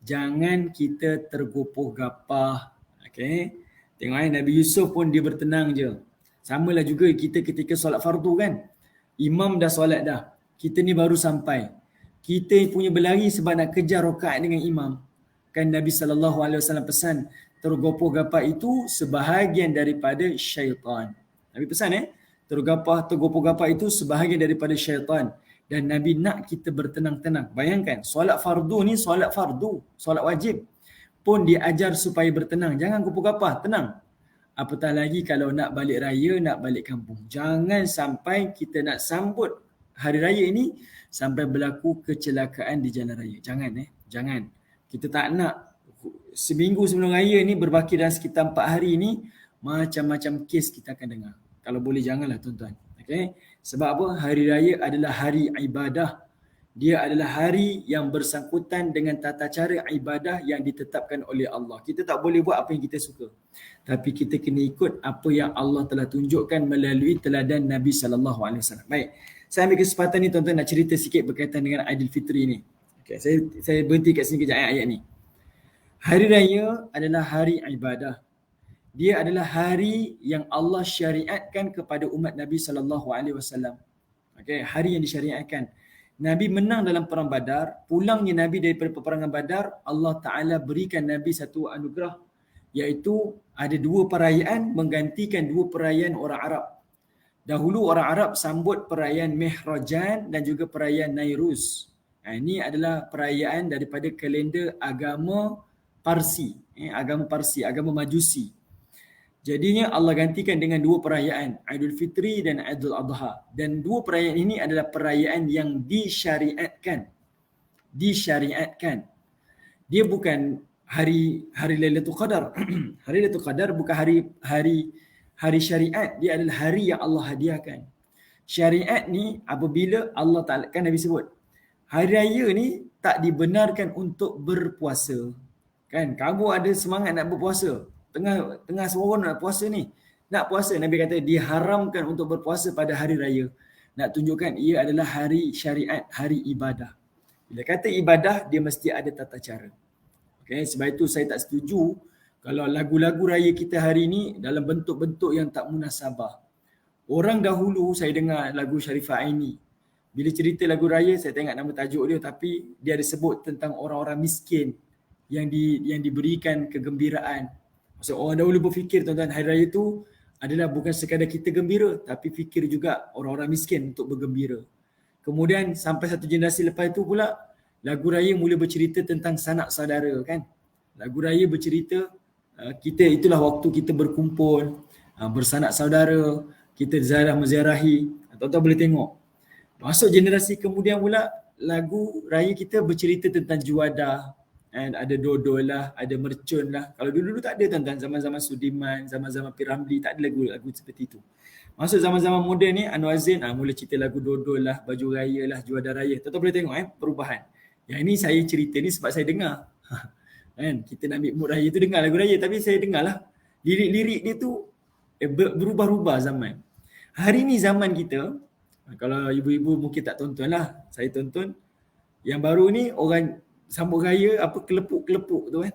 Jangan kita tergopoh gapah. Okay? Tengok Nabi Yusuf pun dia bertenang je. Samalah juga kita ketika solat fardu kan. Imam dah solat dah. Kita ni baru sampai. Kita punya berlari sebab nak kejar rakaat dengan imam. Kan Nabi SAW pesan, tergopoh gapah itu sebahagian daripada syaitan. Nabi pesan tergopoh gapah itu sebahagian daripada syaitan. Dan Nabi nak kita bertenang-tenang. Bayangkan, solat fardu ni solat fardu, solat wajib pun diajar supaya bertenang. Jangan gopoh gapah, tenang. Apatah lagi kalau nak balik raya, nak balik kampung. Jangan sampai kita nak sambut hari raya ini sampai berlaku kecelakaan di jalan raya. Jangan. Kita tak nak seminggu sebelum raya ni berbaki dalam sekitar 4 hari ni, macam-macam kes kita akan dengar. Kalau boleh janganlah tuan-tuan. Okay? Sebab apa? Hari raya adalah hari ibadah. Dia adalah hari yang bersangkutan dengan tata cara ibadah yang ditetapkan oleh Allah. Kita tak boleh buat apa yang kita suka. Tapi kita kena ikut apa yang Allah telah tunjukkan melalui teladan Nabi SAW. Baik. Saya ambil kesempatan ni tuan-tuan nak cerita sikit berkaitan dengan Aidilfitri ni. Okay, saya berhenti kat sini kejap ayat ni. Hari raya adalah hari ibadah. Dia adalah hari yang Allah syariatkan kepada umat Nabi SAW. Okay, hari yang disyariatkan. Nabi menang dalam perang Badar. Pulangnya Nabi daripada peperangan Badar, Allah Ta'ala berikan Nabi satu anugerah, iaitu ada 2 perayaan menggantikan 2 perayaan orang Arab. Dahulu orang Arab sambut perayaan Mihrajan dan juga perayaan Nairuz. Ini adalah perayaan daripada kalender agama Parsi, agama Majusi. Jadinya Allah gantikan dengan 2 perayaan, Aidilfitri dan Aidul Adha. Dan 2 perayaan ini adalah perayaan yang disyariatkan. Dia bukan hari Lailatul Qadar. Hari Lailatul Qadar bukan hari syariat, dia adalah hari yang Allah hadiahkan. Syariat ni apabila Allah Ta'ala, kan Nabi sebut, hari raya ni tak dibenarkan untuk berpuasa. Kan? Kamu ada semangat nak berpuasa. Tengah seorang nak puasa ni. Nak puasa, Nabi kata diharamkan untuk berpuasa pada hari raya. Nak tunjukkan ia adalah hari syariat, hari ibadah. Bila kata ibadah, dia mesti ada tata cara. Okay? Sebab itu saya tak setuju kalau lagu-lagu raya kita hari ni dalam bentuk-bentuk yang tak munasabah. Orang dahulu saya dengar lagu Sharifah Aini. Bila cerita lagu raya, saya tengok nama tajuk dia, tapi dia ada sebut tentang orang-orang miskin yang diberikan kegembiraan. Maksud orang dahulu berfikir tuan-tuan, hari raya tu adalah bukan sekadar kita gembira, tapi fikir juga orang-orang miskin untuk bergembira. Kemudian sampai satu generasi lepas itu pula, lagu raya mula bercerita tentang sanak saudara kan. Lagu raya bercerita kita itulah waktu kita berkumpul, bersanak saudara, kita ziarah menziarahi. Tuan-tuan boleh tengok. Masuk generasi kemudian pula, lagu raya kita bercerita tentang juadah, ada dodol lah, ada mercun lah. Kalau dulu-dulu tak ada tuan-tuan, zaman-zaman Sudiman, zaman-zaman Piramli, tak ada lagu-lagu seperti itu. Masuk zaman-zaman moden ni, Anwar Zain mula cerita lagu dodol lah, baju raya lah, juadah raya. Tuan-tuan boleh tengok perubahan. Yang ini saya cerita ni sebab saya dengar. Kan? Kita nak ambil mood raya tu dengar lagu raya, tapi saya dengar lah. Lirik-lirik dia tu berubah-ubah zaman. Hari ni zaman kita, kalau ibu-ibu mungkin tak tonton lah, saya tonton. Yang baru ni orang sambut raya apa kelepuk-kelepuk tu kan.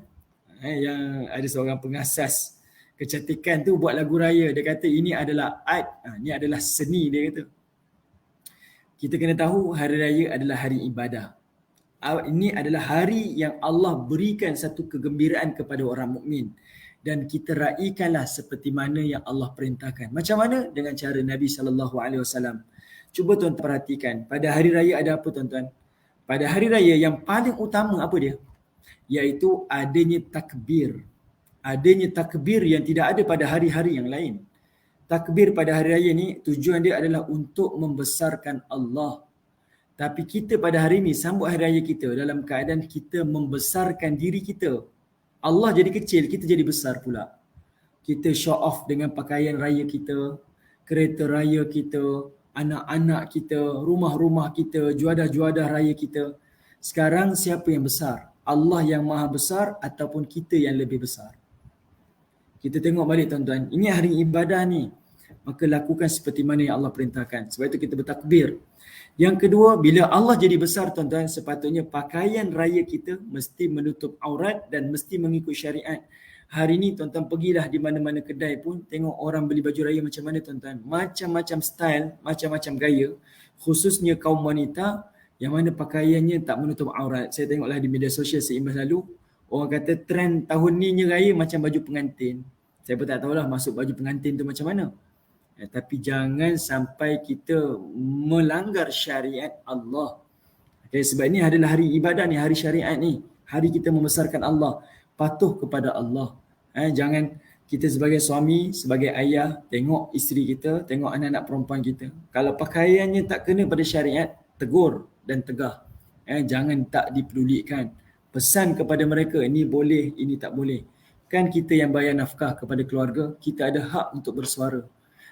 Yang ada seorang pengasas kecantikan tu buat lagu raya. Dia kata ini adalah art, ini adalah seni dia kata. Kita kena tahu hari raya adalah hari ibadah. Ini adalah hari yang Allah berikan satu kegembiraan kepada orang mukmin, dan kita raikanlah seperti mana yang Allah perintahkan. Macam mana? Dengan cara Nabi SAW. Cuba tuan perhatikan, pada hari raya ada apa tuan-tuan? Pada hari raya yang paling utama apa dia? Iaitu adanya takbir. Adanya takbir yang tidak ada pada hari-hari yang lain. Takbir pada hari raya ni tujuan dia adalah untuk membesarkan Allah. Tapi kita pada hari ini sambut hari raya kita dalam keadaan kita membesarkan diri kita. Allah jadi kecil, kita jadi besar pula. Kita show off dengan pakaian raya kita, kereta raya kita, anak-anak kita, rumah-rumah kita, juadah-juadah raya kita. Sekarang siapa yang besar? Allah yang maha besar ataupun kita yang lebih besar? Kita tengok balik tuan-tuan, ini hari ibadah ni. Maka lakukan seperti mana yang Allah perintahkan. Sebab itu kita bertakbir. Yang kedua, bila Allah jadi besar tuan-tuan, sepatutnya pakaian raya kita mesti menutup aurat dan mesti mengikut syariat. Hari ni tuan-tuan pergilah di mana-mana kedai pun, tengok orang beli baju raya macam mana tuan-tuan. Macam-macam style, macam-macam gaya. Khususnya kaum wanita yang mana pakaiannya tak menutup aurat. Saya tengoklah di media sosial seimbas lalu, orang kata trend tahun ni raya macam baju pengantin. Saya pun tak tahulah masuk baju pengantin tu macam mana. Tapi jangan sampai kita melanggar syariat Allah. Okay, sebab ini adalah hari ibadah ni, hari syariat ni. Hari kita membesarkan Allah, patuh kepada Allah. Jangan kita sebagai suami, sebagai ayah, tengok isteri kita, tengok anak-anak perempuan kita. Kalau pakaiannya tak kena pada syariat, tegur dan tegah. Jangan tak dipedulikan. Pesan kepada mereka, ini boleh, ini tak boleh. Kan kita yang bayar nafkah kepada keluarga, kita ada hak untuk bersuara.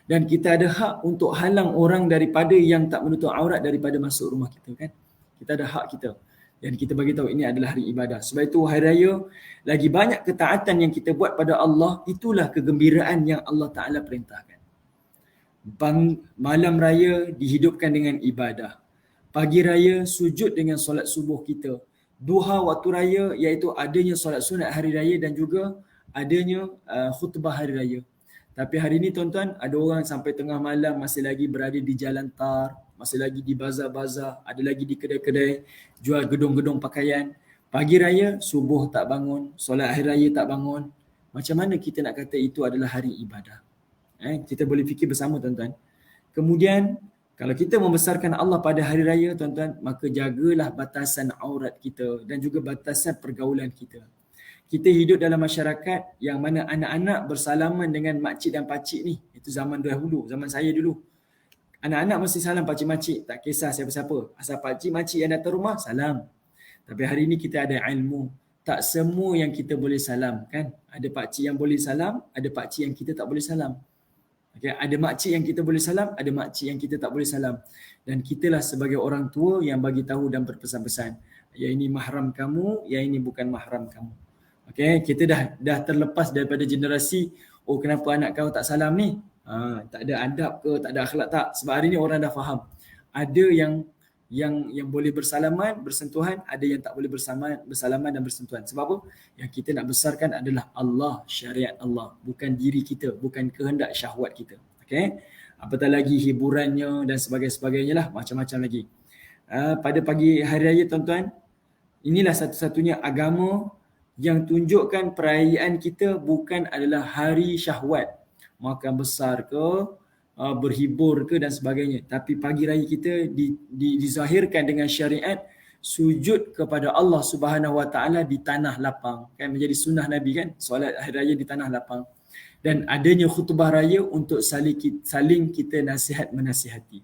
Dan kita ada hak untuk halang orang daripada yang tak menutup aurat daripada masuk rumah kita kan. Kita ada hak kita. Dan kita bagi tahu ini adalah hari ibadah. Sebab itu hari raya, lagi banyak ketaatan yang kita buat pada Allah, itulah kegembiraan yang Allah Ta'ala perintahkan. Malam raya dihidupkan dengan ibadah. Pagi raya sujud dengan solat subuh kita. Duha waktu raya iaitu adanya solat sunat hari raya dan juga adanya khutbah hari raya. Tapi hari ini tuan-tuan, ada orang sampai tengah malam masih lagi berada di jalan tar, masih lagi di bazar-bazar, ada lagi di kedai-kedai jual gedung-gedung pakaian. Pagi raya, subuh tak bangun, solat hari raya tak bangun. Macam mana kita nak kata itu adalah hari ibadah? Kita boleh fikir bersama tuan-tuan. Kemudian, kalau kita membesarkan Allah pada hari raya tuan-tuan, maka jagalah batasan aurat kita dan juga batasan pergaulan kita. Kita hidup dalam masyarakat yang mana anak-anak bersalaman dengan makcik dan pakcik ni. Itu zaman dahulu, zaman saya dulu. Anak-anak mesti salam pakcik-makcik, tak kisah siapa-siapa. Asal pakcik-makcik yang datang rumah, salam. Tapi hari ni kita ada ilmu. Tak semua yang kita boleh salam kan. Ada pakcik yang boleh salam, ada pakcik yang kita tak boleh salam. Okay, ada makcik yang kita boleh salam, ada makcik yang kita tak boleh salam. Dan kitalah sebagai orang tua yang bagi tahu dan berpesan-pesan. Yang ini mahram kamu, yang ini bukan mahram kamu. Okay, kita dah terlepas daripada generasi, oh kenapa anak kau tak salam ni? Tak ada adab ke, tak ada akhlak tak? Sebab hari ni orang dah faham. Ada yang boleh bersalaman, bersentuhan, ada yang tak boleh bersalaman dan bersentuhan. Sebab apa? Yang kita nak besarkan adalah Allah, syariat Allah, bukan diri kita, bukan kehendak syahwat kita. Okey? Apatah lagi hiburannya dan sebagainya lah, macam-macam lagi. Pada pagi hari raya tuan-tuan, inilah satu-satunya agama yang tunjukkan perayaan kita bukan adalah hari syahwat, makan besar ke, berhibur ke dan sebagainya. Tapi pagi raya kita dizahirkan dengan syariat sujud kepada Allah Subhanahu Wa Taala di tanah lapang. Kan menjadi sunnah Nabi kan, solat hari raya di tanah lapang. Dan adanya khutbah raya untuk saling kita nasihat menasihati.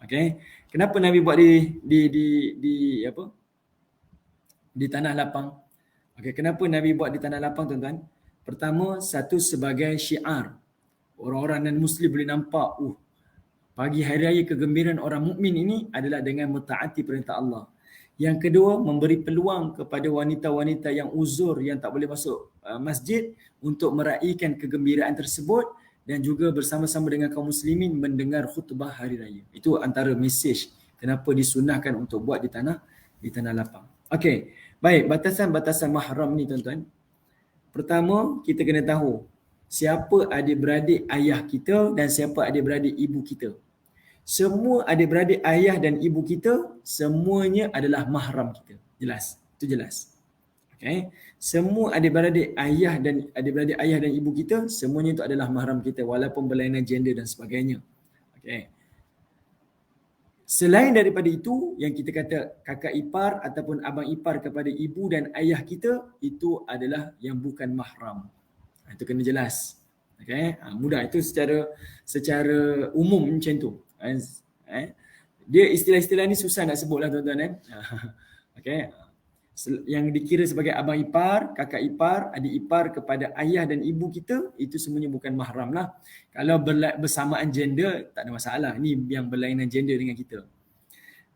Okey. Kenapa Nabi buat di apa? Di tanah lapang? Okey, kenapa Nabi buat di tanah lapang tuan-tuan? Pertama, satu sebagai syiar. Orang-orang non-Muslim boleh nampak, pagi hari raya kegembiraan orang mukmin ini adalah dengan mentaati perintah Allah. Yang kedua, memberi peluang kepada wanita-wanita yang uzur, yang tak boleh masuk masjid untuk meraihkan kegembiraan tersebut dan juga bersama-sama dengan kaum muslimin mendengar khutbah hari raya. Itu antara mesej kenapa disunahkan untuk buat di tanah lapang. Okey, baik, batasan-batasan mahram ni tuan-tuan. Pertama, kita kena tahu siapa adik-beradik ayah kita dan siapa adik-beradik ibu kita. Semua adik-beradik ayah dan ibu kita, semuanya adalah mahram kita. Jelas? Itu jelas. Okay? Semua adik-beradik ayah dan adik-beradik ayah dan ibu kita, semuanya itu adalah mahram kita walaupun berlainan gender dan sebagainya. Okay. Selain daripada itu, yang kita kata kakak ipar ataupun abang ipar kepada ibu dan ayah kita, itu adalah yang bukan mahram. Itu kena jelas. Okay? Mudah, itu secara umum macam tu. Dia istilah-istilah ni susah nak sebut lah tuan-tuan. Okay? Yang dikira sebagai abang ipar, kakak ipar, adik ipar kepada ayah dan ibu kita, itu semuanya bukan mahram lah. Kalau bersamaan gender, tak ada masalah. Ini yang berlainan gender dengan kita.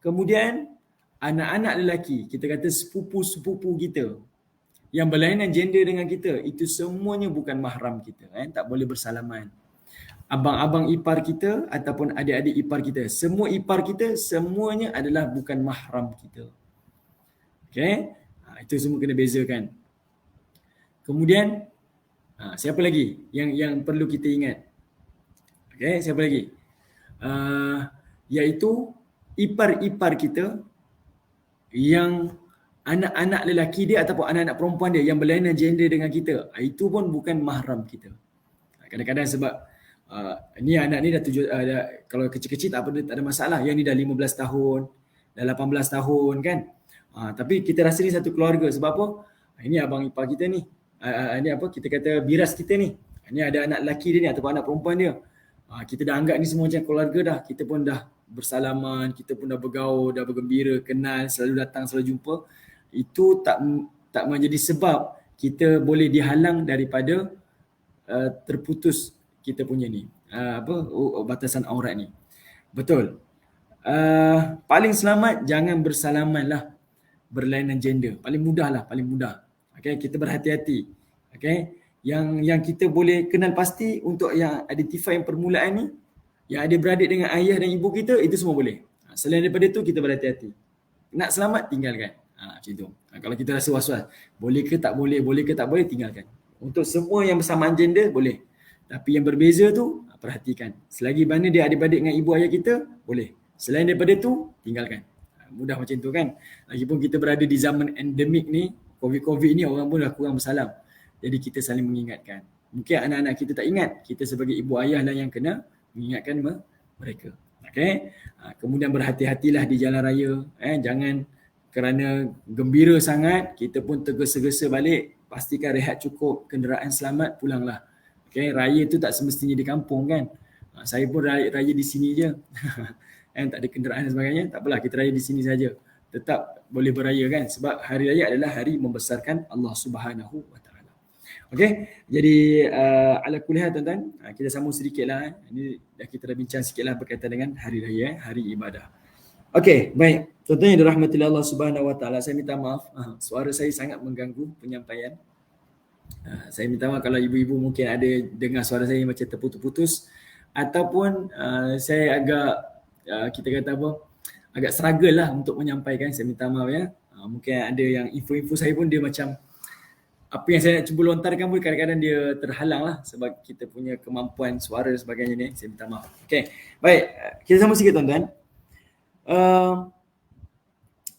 Kemudian, anak-anak lelaki, kita kata sepupu-sepupu kita, yang berlainan gender dengan kita, itu semuanya bukan mahram kita. Tak boleh bersalaman. Abang-abang ipar kita ataupun adik-adik ipar kita, semua ipar kita, semuanya adalah bukan mahram kita. Okay? Itu semua kena bezakan. Kemudian, siapa lagi yang perlu kita ingat? Okay, siapa lagi? Iaitu ipar-ipar kita yang anak-anak lelaki dia ataupun anak-anak perempuan dia yang berlainan gender dengan kita, itu pun bukan mahram kita. Kadang-kadang sebab ni anak ni dah kalau kecil-kecil tak ada masalah. Yang ni dah 15 tahun, dah 18 tahun kan. Tapi kita rasa ni satu keluarga. Sebab apa? Ini abang ipar kita ni. Ini apa? Kita kata biras kita ni. Ini ada anak lelaki dia ni ataupun anak perempuan dia. Kita dah anggap ni semua macam keluarga dah. Kita pun dah bersalaman, kita pun dah bergaul, dah bergembira, kenal, selalu datang, selalu jumpa. Itu tak menjadi sebab kita boleh dihalang daripada terputus kita punya ni batasan aurat ni. Betul. Paling selamat jangan bersalaman lah berlainan gender. Paling mudah lah, paling mudah. Okay, kita berhati-hati. Okay, yang kita boleh kenal pasti untuk yang identify yang permulaan ni, yang ada beradik dengan ayah dan ibu kita, itu semua boleh. Selain daripada tu kita berhati-hati. Nak selamat, tinggalkan. Macam tu. Kalau kita rasa was-was, boleh ke tak boleh, tinggalkan. Untuk semua yang bersamaan gender, boleh. Tapi yang berbeza tu, perhatikan. Selagi mana dia adik-beradik dengan ibu ayah kita, boleh. Selain daripada tu, tinggalkan. Mudah macam tu kan. Lagipun kita berada di zaman endemik ni, COVID ni, orang pun dah kurang bersalam. Jadi kita saling mengingatkan. Mungkin anak-anak kita tak ingat, kita sebagai ibu ayah lah yang kena mengingatkan mereka. Okay? Kemudian berhati-hatilah di jalan raya. Jangan kerana gembira sangat, kita pun tergesa-gesa balik. Pastikan rehat cukup, kenderaan selamat, pulanglah. Okay? Raya tu tak semestinya di kampung kan. Saya pun raya di sini je. Tak ada kenderaan dan sebagainya, tak apalah, kita raya di sini saja. Tetap boleh beraya kan. Sebab hari raya adalah hari membesarkan Allah Subhanahu Wa Taala. Okey, jadi ala kulli hal tuan-tuan, kita sambung sedikitlah. Ini kita dah bincang sikitlah berkaitan dengan hari raya, hari ibadah. Okey, baik. Tuan-tuan yang dirahmati Allah Subhanahu Wa Taala, saya minta maaf, suara saya sangat mengganggu penyampaian. Saya minta maaf kalau ibu-ibu mungkin ada dengar suara saya macam terputus-putus ataupun saya agak kita kata apa, agak struggle lah untuk menyampaikan. Saya minta maaf ya. Mungkin ada yang info-info saya pun dia macam apa yang saya nak cuba lontarkan pun kadang-kadang dia terhalang lah sebab kita punya kemampuan suara dan sebagainya ni. Saya minta maaf. Okey, baik. Kita sambung sikit tuan-tuan.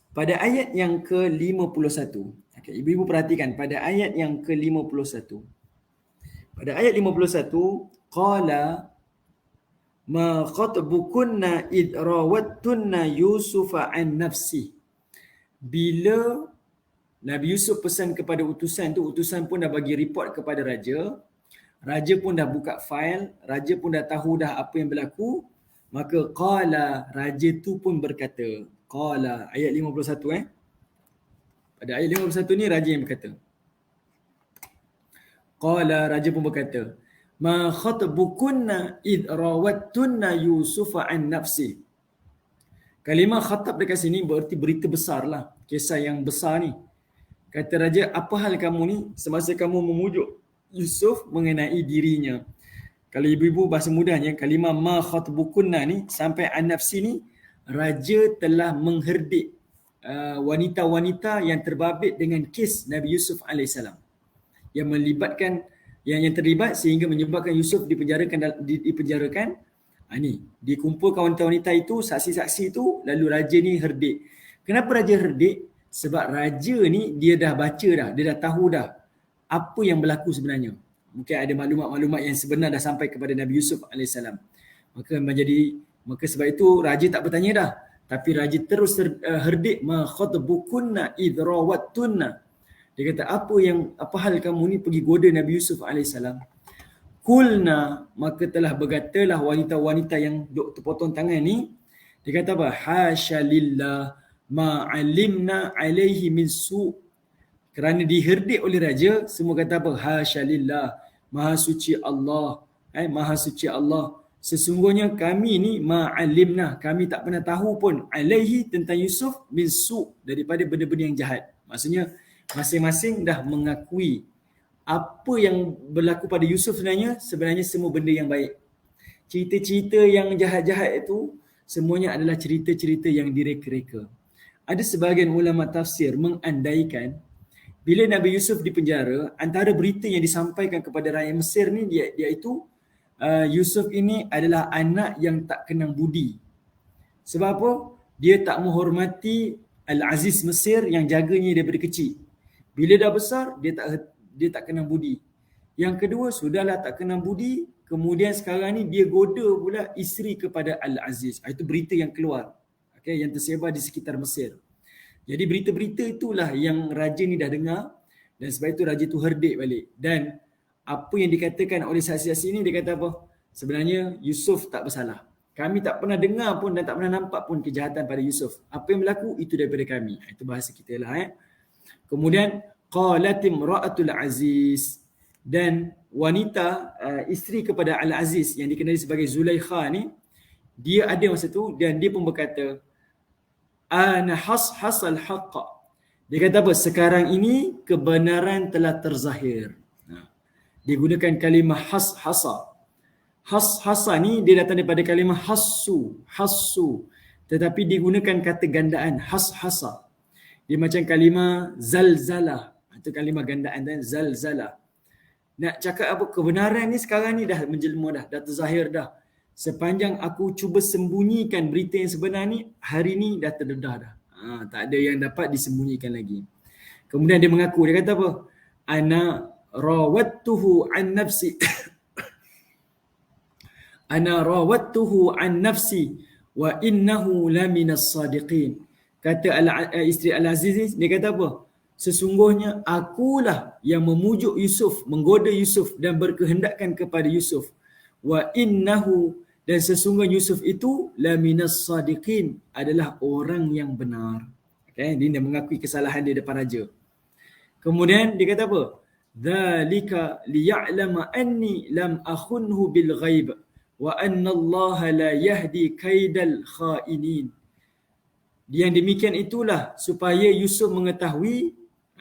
Pada ayat yang ke-51, okay, ibu-ibu perhatikan pada ayat yang ke-51. Pada ayat 51, qala ma khatbukunna id rawattunna Yusufa an nafsi. Bila Nabi Yusuf pesan kepada utusan tu, utusan pun dah bagi report kepada raja. Raja pun dah buka fail, raja pun dah tahu dah apa yang berlaku. Maka qala, raja tu pun berkata. Qala, ayat 51 Pada ayat 51 ni raja yang berkata. Qala, raja pun berkata, ma khatbukunna id rawattunna Yusufa an nafsi. Kalimah khatab dekat sini berarti berita besar lah. Kisah yang besar ni. Kata raja, apa hal kamu ni semasa kamu memujuk Yusuf mengenai dirinya. Kalau ibu-ibu bahasa mudahnya, kalimah ma khatbukunna ni sampai an nafsi ni, raja telah mengherdik wanita-wanita yang terbabit dengan kes Nabi Yusuf AS. Yang melibatkan, yang terlibat sehingga menyebabkan Yusuf dipenjarakan. Ni, dikumpulkan wanita-wanita itu, saksi-saksi itu, lalu raja ni herdik. Kenapa raja herdik? Sebab raja ni dia dah baca dah, dia dah tahu dah apa yang berlaku sebenarnya. Mungkin ada maklumat-maklumat yang sebenar dah sampai kepada Nabi Yusuf AS. Maka sebab itu raja tak bertanya dah, tapi raja terus herdik, ma khatbukunna id rawattunna. Dia kata, apa hal kamu ni pergi goda Nabi Yusuf AS? Kulna, maka telah berkatalah wanita-wanita yang duk terpotong tangan ni, dia kata apa? Hasya lillah ma alimna alaihi min su'. Kerana diherdik oleh raja, semua kata apa? Hasya lillah, maha suci Allah. Maha suci Allah. Sesungguhnya kami ni ma'alimna, kami tak pernah tahu pun alaihi tentang Yusuf min su', daripada benda-benda yang jahat. Maksudnya masing-masing dah mengakui apa yang berlaku pada Yusuf sebenarnya semua benda yang baik. Cerita-cerita yang jahat-jahat itu semuanya adalah cerita-cerita yang direka-reka. Ada sebahagian ulama tafsir mengandaikan bila Nabi Yusuf dipenjara, antara berita yang disampaikan kepada rakyat Mesir ni iaitu Yusuf ini adalah anak yang tak kenang budi. Sebab apa? Dia tak menghormati Al-Aziz Mesir yang jaganya daripada kecil. Bila dah besar, dia tak kenang budi. Yang kedua, sudahlah tak kenang budi, kemudian sekarang ni dia goda pula isteri kepada Al-Aziz. Itu berita yang keluar. Okay, yang tersebar di sekitar Mesir. Jadi berita-berita itulah yang raja ni dah dengar, dan sebab itu raja tu herdik balik. Dan apa yang dikatakan oleh saksi-saksi ni, dia kata apa? Sebenarnya Yusuf tak bersalah. Kami tak pernah dengar pun dan tak pernah nampak pun kejahatan pada Yusuf. Apa yang berlaku itu daripada kami. Itu bahasa kita lah. Kemudian qalat imra'atul aziz, dan wanita isteri kepada Al-Aziz yang dikenali sebagai Zulaikha ni, dia ada masa tu dan dia pun berkata, ana hasal haqqa. Dia kata apa? Sekarang ini kebenaran telah terzahir. Dia gunakan kalimah hasa. Hasa ni dia datang daripada kalimah hassu. Tetapi digunakan kata gandaan hasa. Dia macam kalimah zalzalah. Itu kalimah gandaan dan zalzalah. Nak cakap apa? Kebenaran ni sekarang ni dah menjelma dah terzahir dah. Sepanjang aku cuba sembunyikan berita yang sebenar ni, hari ni dah terdedah dah. Tak ada yang dapat disembunyikan lagi. Kemudian dia mengaku, dia kata apa? Ana rawattuhu an nafsi. Ana rawattuhu an nafsi wa innahu laminas sadiqin. Kata isteri Al-Aziz, dia kata apa? Sesungguhnya akulah yang memujuk Yusuf, menggoda Yusuf dan berkehendakkan kepada Yusuf. Wa innahu, dan sesungguhnya Yusuf itu laminas sadiqin, adalah orang yang benar. Okay? Dia mengakui kesalahan dia depan raja. Kemudian dia kata apa? Dzalika liya'lama anni lam akhunhu bil ghaib wa anna Allah la yahdi kaidal khainin. Yang demikian itulah supaya Yusuf mengetahui,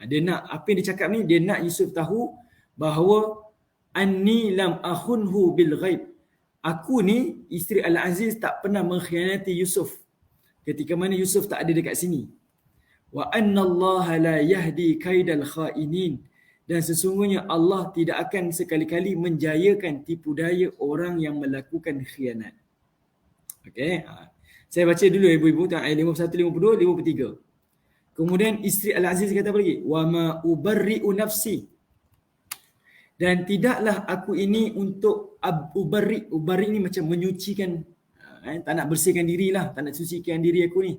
dia nak apa yang dia cakap ni, dia nak Yusuf tahu bahawa anni lam akhunhu bil ghaib. Aku ni, isteri Al-Aziz, tak pernah mengkhianati Yusuf ketika mana Yusuf tak ada dekat sini. Wa anna Allah la yahdi kaidal khainin, dan sesungguhnya Allah tidak akan sekali-kali menjayakan tipu daya orang yang melakukan khianat. Okey. Saya baca dulu ibu-ibu ayat 51, 52, 53. Kemudian isteri Al-Aziz kata apa lagi? Wa ma ubarri'u nafsi, dan tidaklah aku ini untuk ubarri ni macam menyucikan, tak nak bersihkan dirilah, tak nak sucikan diri aku ni.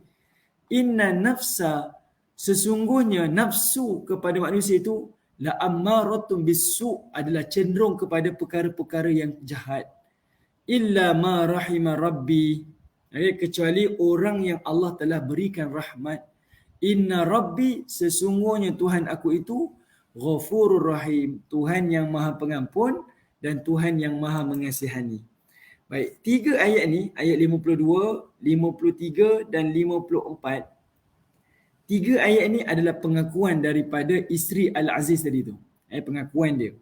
Inna nafsa, sesungguhnya nafsu kepada manusia itu, la ammaratun bisu, adalah cenderung kepada perkara-perkara yang jahat. Illa ma rahima rabbi, kecuali orang yang Allah telah berikan rahmat. Inna rabbi, sesungguhnya Tuhan aku itu Ghafurur Rahim, Tuhan yang Maha Pengampun dan Tuhan yang Maha Mengasihani. Baik, tiga ayat ni, ayat 52, 53 dan 54. Tiga ayat ni adalah pengakuan daripada isteri Al-Aziz tadi tu. Pengakuan dia.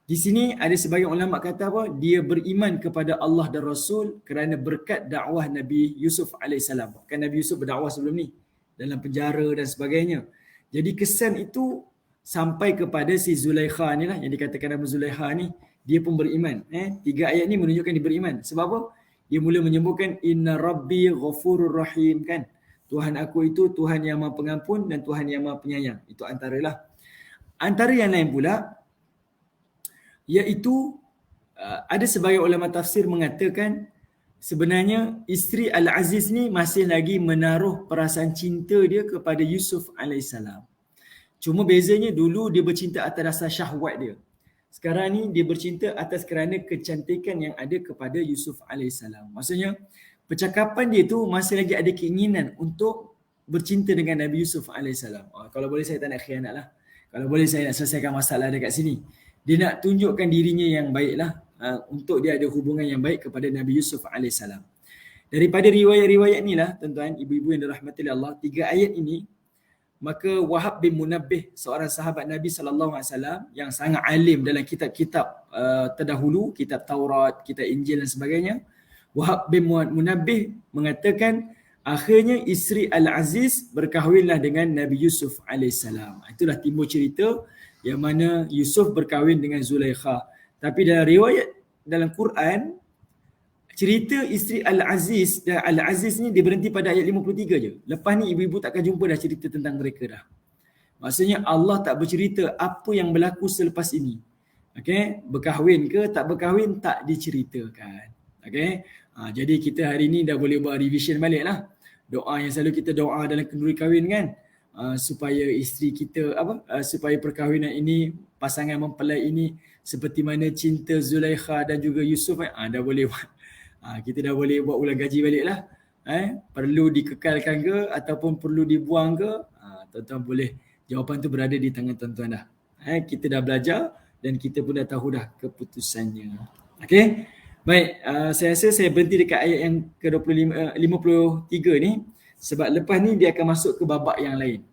Di sini ada sebagian ulama kata apa? Dia beriman kepada Allah dan Rasul kerana berkat dakwah Nabi Yusuf AS. Kan Nabi Yusuf berdakwah sebelum ni dalam penjara dan sebagainya. Jadi kesan itu sampai kepada si Zulaikha ni lah, yang dikatakan nama Zulaikha ni, dia pun beriman. Tiga ayat ni menunjukkan dia beriman. Sebab apa? Dia mula menyebutkan Inna Rabbi Ghafurur Rahim, kan? Tuhan aku itu Tuhan yang Maha Pengampun dan Tuhan yang Maha Penyayang. Itu antaralah. Antara yang lain pula, iaitu ada sebagai ulama tafsir mengatakan sebenarnya isteri Al-Aziz ni masih lagi menaruh perasaan cinta dia kepada Yusuf AS. Cuma bezanya dulu dia bercinta atas dasar syahwat dia. Sekarang ni dia bercinta atas kerana kecantikan yang ada kepada Yusuf AS. Maksudnya percakapan dia tu masih lagi ada keinginan untuk bercinta dengan Nabi Yusuf AS. Kalau boleh saya tak nak khianat lah. Kalau boleh saya nak selesaikan masalah dekat sini. Dia nak tunjukkan dirinya yang baik lah. Untuk dia ada hubungan yang baik kepada Nabi Yusuf AS. Daripada riwayat-riwayat ni lah, tuan-tuan, ibu-ibu yang dirahmati Allah, tiga ayat ini, maka Wahab bin Munabbih, seorang sahabat Nabi SAW yang sangat alim dalam kitab-kitab terdahulu, kitab Taurat, kitab Injil dan sebagainya, Wahab bin Munabbih mengatakan akhirnya isteri Al-Aziz berkahwinlah dengan Nabi Yusuf AS. Itulah timbul cerita yang mana Yusuf berkahwin dengan Zulaikha. Tapi dalam riwayat dalam Quran, cerita isteri Al-Aziz dan Al-Aziz ni dia berhenti pada ayat 53 je. Lepas ni ibu-ibu takkan jumpa dah cerita tentang mereka dah. Maksudnya Allah tak bercerita apa yang berlaku selepas ini. Okey, berkahwin ke tak berkahwin tak diceritakan. Okey. Jadi kita hari ni dah boleh buat revision balik lah. Doa yang selalu kita doa dalam kenduri kahwin kan. Supaya isteri kita supaya perkahwinan ini, pasangan mempelai ini seperti mana cinta Zulaikha dan juga Yusuf, dah boleh buat. Kita dah boleh buat ulang gaji balik lah. Perlu dikekalkan ke ataupun perlu dibuang ke, tuan-tuan boleh, jawapan tu berada di tangan tuan-tuan dah. Kita dah belajar dan kita pun dah tahu dah keputusannya. Okey. Baik, saya rasa saya berhenti dekat ayat yang ke-53 ni, sebab lepas ni dia akan masuk ke babak yang lain.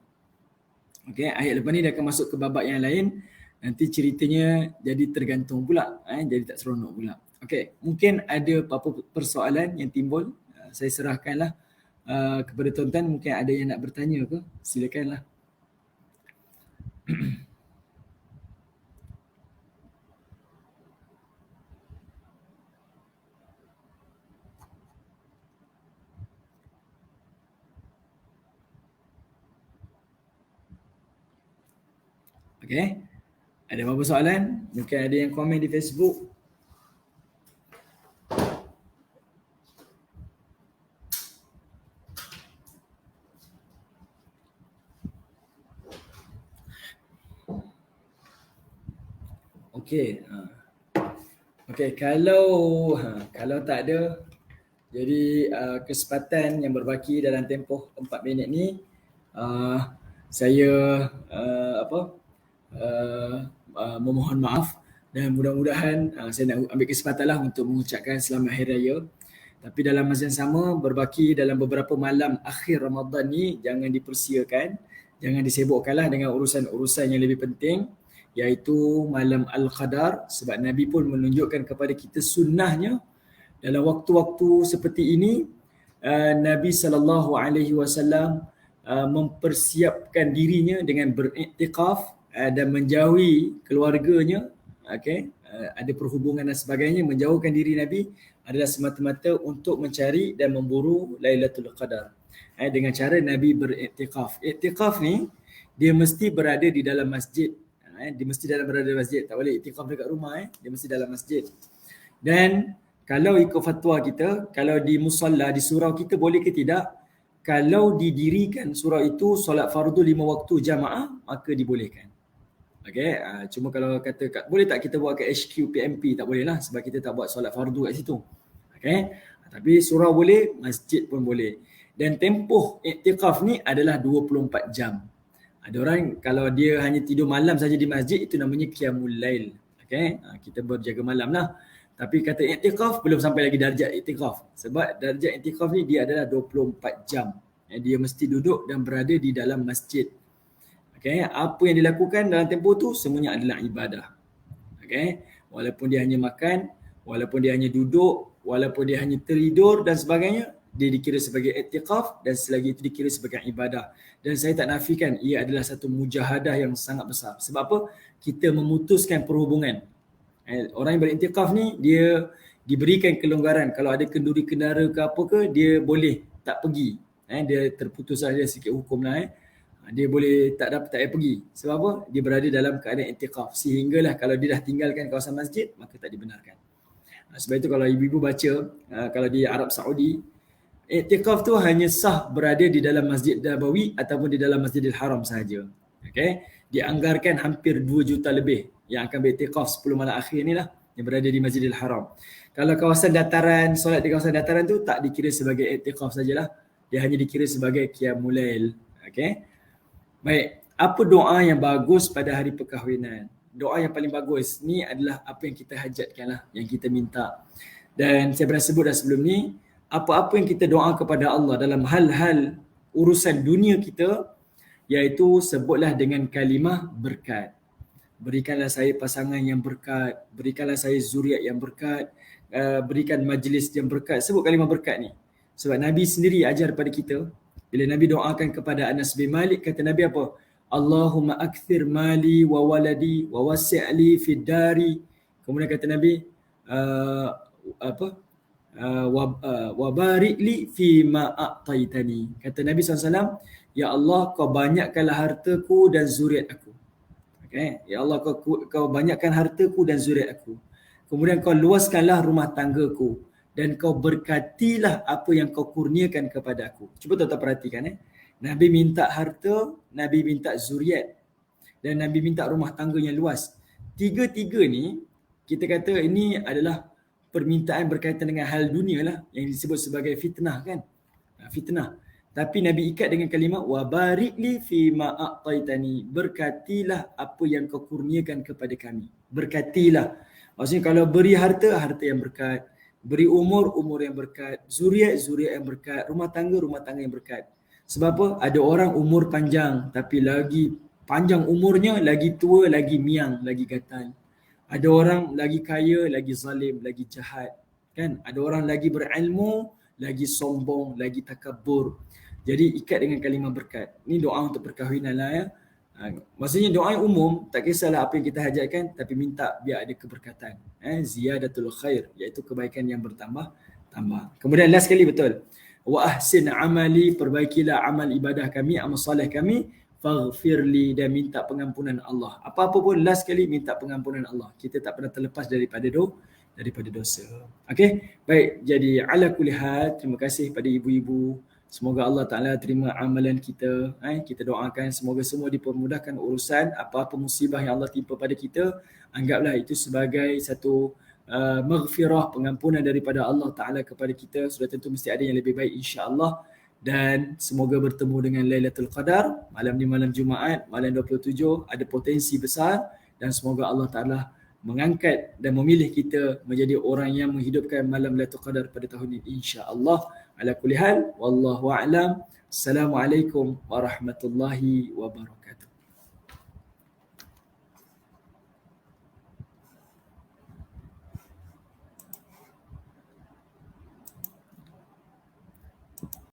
Okey, ayat lepas ni dia akan masuk ke babak yang lain. Nanti ceritanya jadi tergantung pula, jadi tak seronok pula. Okey, mungkin ada apa-apa persoalan yang timbul, saya serahkanlah kepada tuan-tuan. Mungkin ada yang nak bertanya ke? Silakanlah. Okey, ada apa-apa soalan? Mungkin ada yang komen di Facebook. Okey. Okey, kalau tak ada, jadi kesempatan yang berbaki dalam tempoh 4 minit ni, saya memohon maaf dan mudah-mudahan saya nak ambil kesempatanlah untuk mengucapkan selamat Hari Raya. Tapi dalam masa yang sama, berbaki dalam beberapa malam akhir Ramadan ni jangan dipersiakan, jangan disibukkanlah dengan urusan-urusan yang lebih penting, iaitu malam Al-Qadar, sebab Nabi pun menunjukkan kepada kita sunnahnya dalam waktu-waktu seperti ini. Nabi SAW mempersiapkan dirinya dengan beriktikaf dan menjauhi keluarganya, ada perhubungan dan sebagainya. Menjauhkan diri Nabi adalah semata-mata untuk mencari dan memburu Lailatul Qadar dengan cara Nabi beriktikaf. Iktikaf ni dia mesti berada di dalam masjid. Dia mesti berada dalam masjid. Tak boleh iktikaf dekat rumah. Dia mesti dalam masjid. Dan kalau ikut fatwa kita, kalau di musalla, di surau kita boleh ke tidak? Kalau didirikan surau itu solat fardu 5 waktu jamaah, maka dibolehkan. Cuma kalau kata boleh tak kita buat kat HQ PMP, tak boleh lah sebab kita tak buat solat fardu kat situ. Tapi surau boleh, masjid pun boleh. Dan tempoh iktikaf ni adalah 24 jam. Ada orang kalau dia hanya tidur malam saja di masjid, itu namanya qiyamul lail. Kita berjaga malam lah. Tapi kata iktikaf belum sampai lagi darjat iktikaf. Sebab darjat iktikaf ni dia adalah 24 jam. Dia mesti duduk dan berada di dalam masjid. Apa yang dilakukan dalam tempoh tu semuanya adalah ibadah. Walaupun dia hanya makan, walaupun dia hanya duduk, walaupun dia hanya tertidur dan sebagainya, dia dikira sebagai iktikaf dan selagi itu dikira sebagai ibadah. Dan saya tak nafikan ia adalah satu mujahadah yang sangat besar. Sebab apa? Kita memutuskan perhubungan. Orang yang beriktikaf ni dia diberikan kelonggaran. Kalau ada kenduri kendara ke apa ke, dia boleh tak pergi. Dia terputus saja sikit hukum lah. Dia boleh tak payah pergi. Sebab apa? Dia berada dalam keadaan iktikaf. Sehinggalah kalau dia dah tinggalkan kawasan masjid, maka tak dibenarkan. Sebab itu kalau ibu-ibu baca, kalau di Arab Saudi, iktikaf tu hanya sah berada di dalam Masjid Nabawi ataupun di dalam Masjidil Haram sahaja. Dianggarkan hampir 2 juta lebih yang akan beriktikaf 10 malam akhir ni lah, yang berada di Masjidil Haram. Kalau kawasan dataran, solat di kawasan dataran tu tak dikira sebagai iktikaf sajalah. Dia hanya dikira sebagai qiyamul lail. Baik, apa doa yang bagus pada hari perkahwinan? Doa yang paling bagus ni adalah apa yang kita hajatkan lah, yang kita minta. Dan saya pernah sebut dah sebelum ni, apa-apa yang kita doa kepada Allah dalam hal-hal urusan dunia kita, iaitu sebutlah dengan kalimah berkat. Berikanlah saya pasangan yang berkat, berikanlah saya zuriat yang berkat, berikan majlis yang berkat. Sebut kalimah berkat ni. Sebab Nabi sendiri ajar pada kita, bila Nabi doakan kepada Anas bin Malik, kata Nabi apa? Allahumma akthir mali wa waladi wa wasi'li fid dari. Kemudian kata Nabi, wa barik li fi ma a'taitani. Kata Nabi SAW, ya Allah, kau banyakkanlah hartaku dan zuriat aku. Ya Allah, kau banyakkan hartaku dan zuriat aku. Kemudian kau luaskanlah rumah tanggaku dan kau berkatilah apa yang kau kurniakan kepada aku. Cuba tuan-tuan perhatikan. Nabi minta harta, Nabi minta zuriat dan Nabi minta rumah tangga yang luas. Tiga-tiga ni kita kata ini adalah permintaan berkaitan dengan hal dunia lah, yang disebut sebagai fitnah kan. Fitnah. Tapi Nabi ikat dengan kalimah wa barik li fi ma a'taitani. Berkatilah apa yang kau kurniakan kepada kami. Berkatilah. Maksudnya kalau beri harta, harta yang berkat. Beri umur, umur yang berkat. Zuriat, zuriat yang berkat. Rumah tangga yang berkat. Sebab apa? Ada orang umur panjang tapi lagi panjang umurnya, lagi tua, lagi miang, lagi gatal. Ada orang lagi kaya, lagi zalim, lagi jahat. Kan? Ada orang lagi berilmu, lagi sombong, lagi takabur. Jadi ikat dengan kalimah berkat. Ini doa untuk perkahwinan lah ya. Maksudnya doa yang umum, tak kisahlah apa yang kita hajatkan, tapi minta biar ada keberkatan. Ziyadatul khair, iaitu kebaikan yang bertambah. Kemudian last sekali betul. Wa ahsin amali, perbaikilah amal ibadah kami, amal soleh kami. Faghfirli, dan minta pengampunan Allah. Apa-apa pun last sekali minta pengampunan Allah. Kita tak pernah terlepas daripada dosa. Okey, baik. Jadi ala kulli hal, terima kasih pada ibu-ibu. Semoga Allah Ta'ala terima amalan kita. Kita doakan semoga semua dipermudahkan urusan. Apa-apa musibah yang Allah timpa pada kita, anggaplah itu sebagai satu maghfirah, pengampunan daripada Allah Ta'ala kepada kita. Sudah tentu mesti ada yang lebih baik insya-Allah. Dan semoga bertemu dengan Lailatul Qadar. Malam ni malam Jumaat, malam 27, ada potensi besar dan semoga Allah Ta'ala mengangkat dan memilih kita menjadi orang yang menghidupkan malam Lailatul Qadar pada tahun ini insya-Allah. Ala kulli hal wallahu a'lam. Assalamualaikum warahmatullahi wabarakatuh.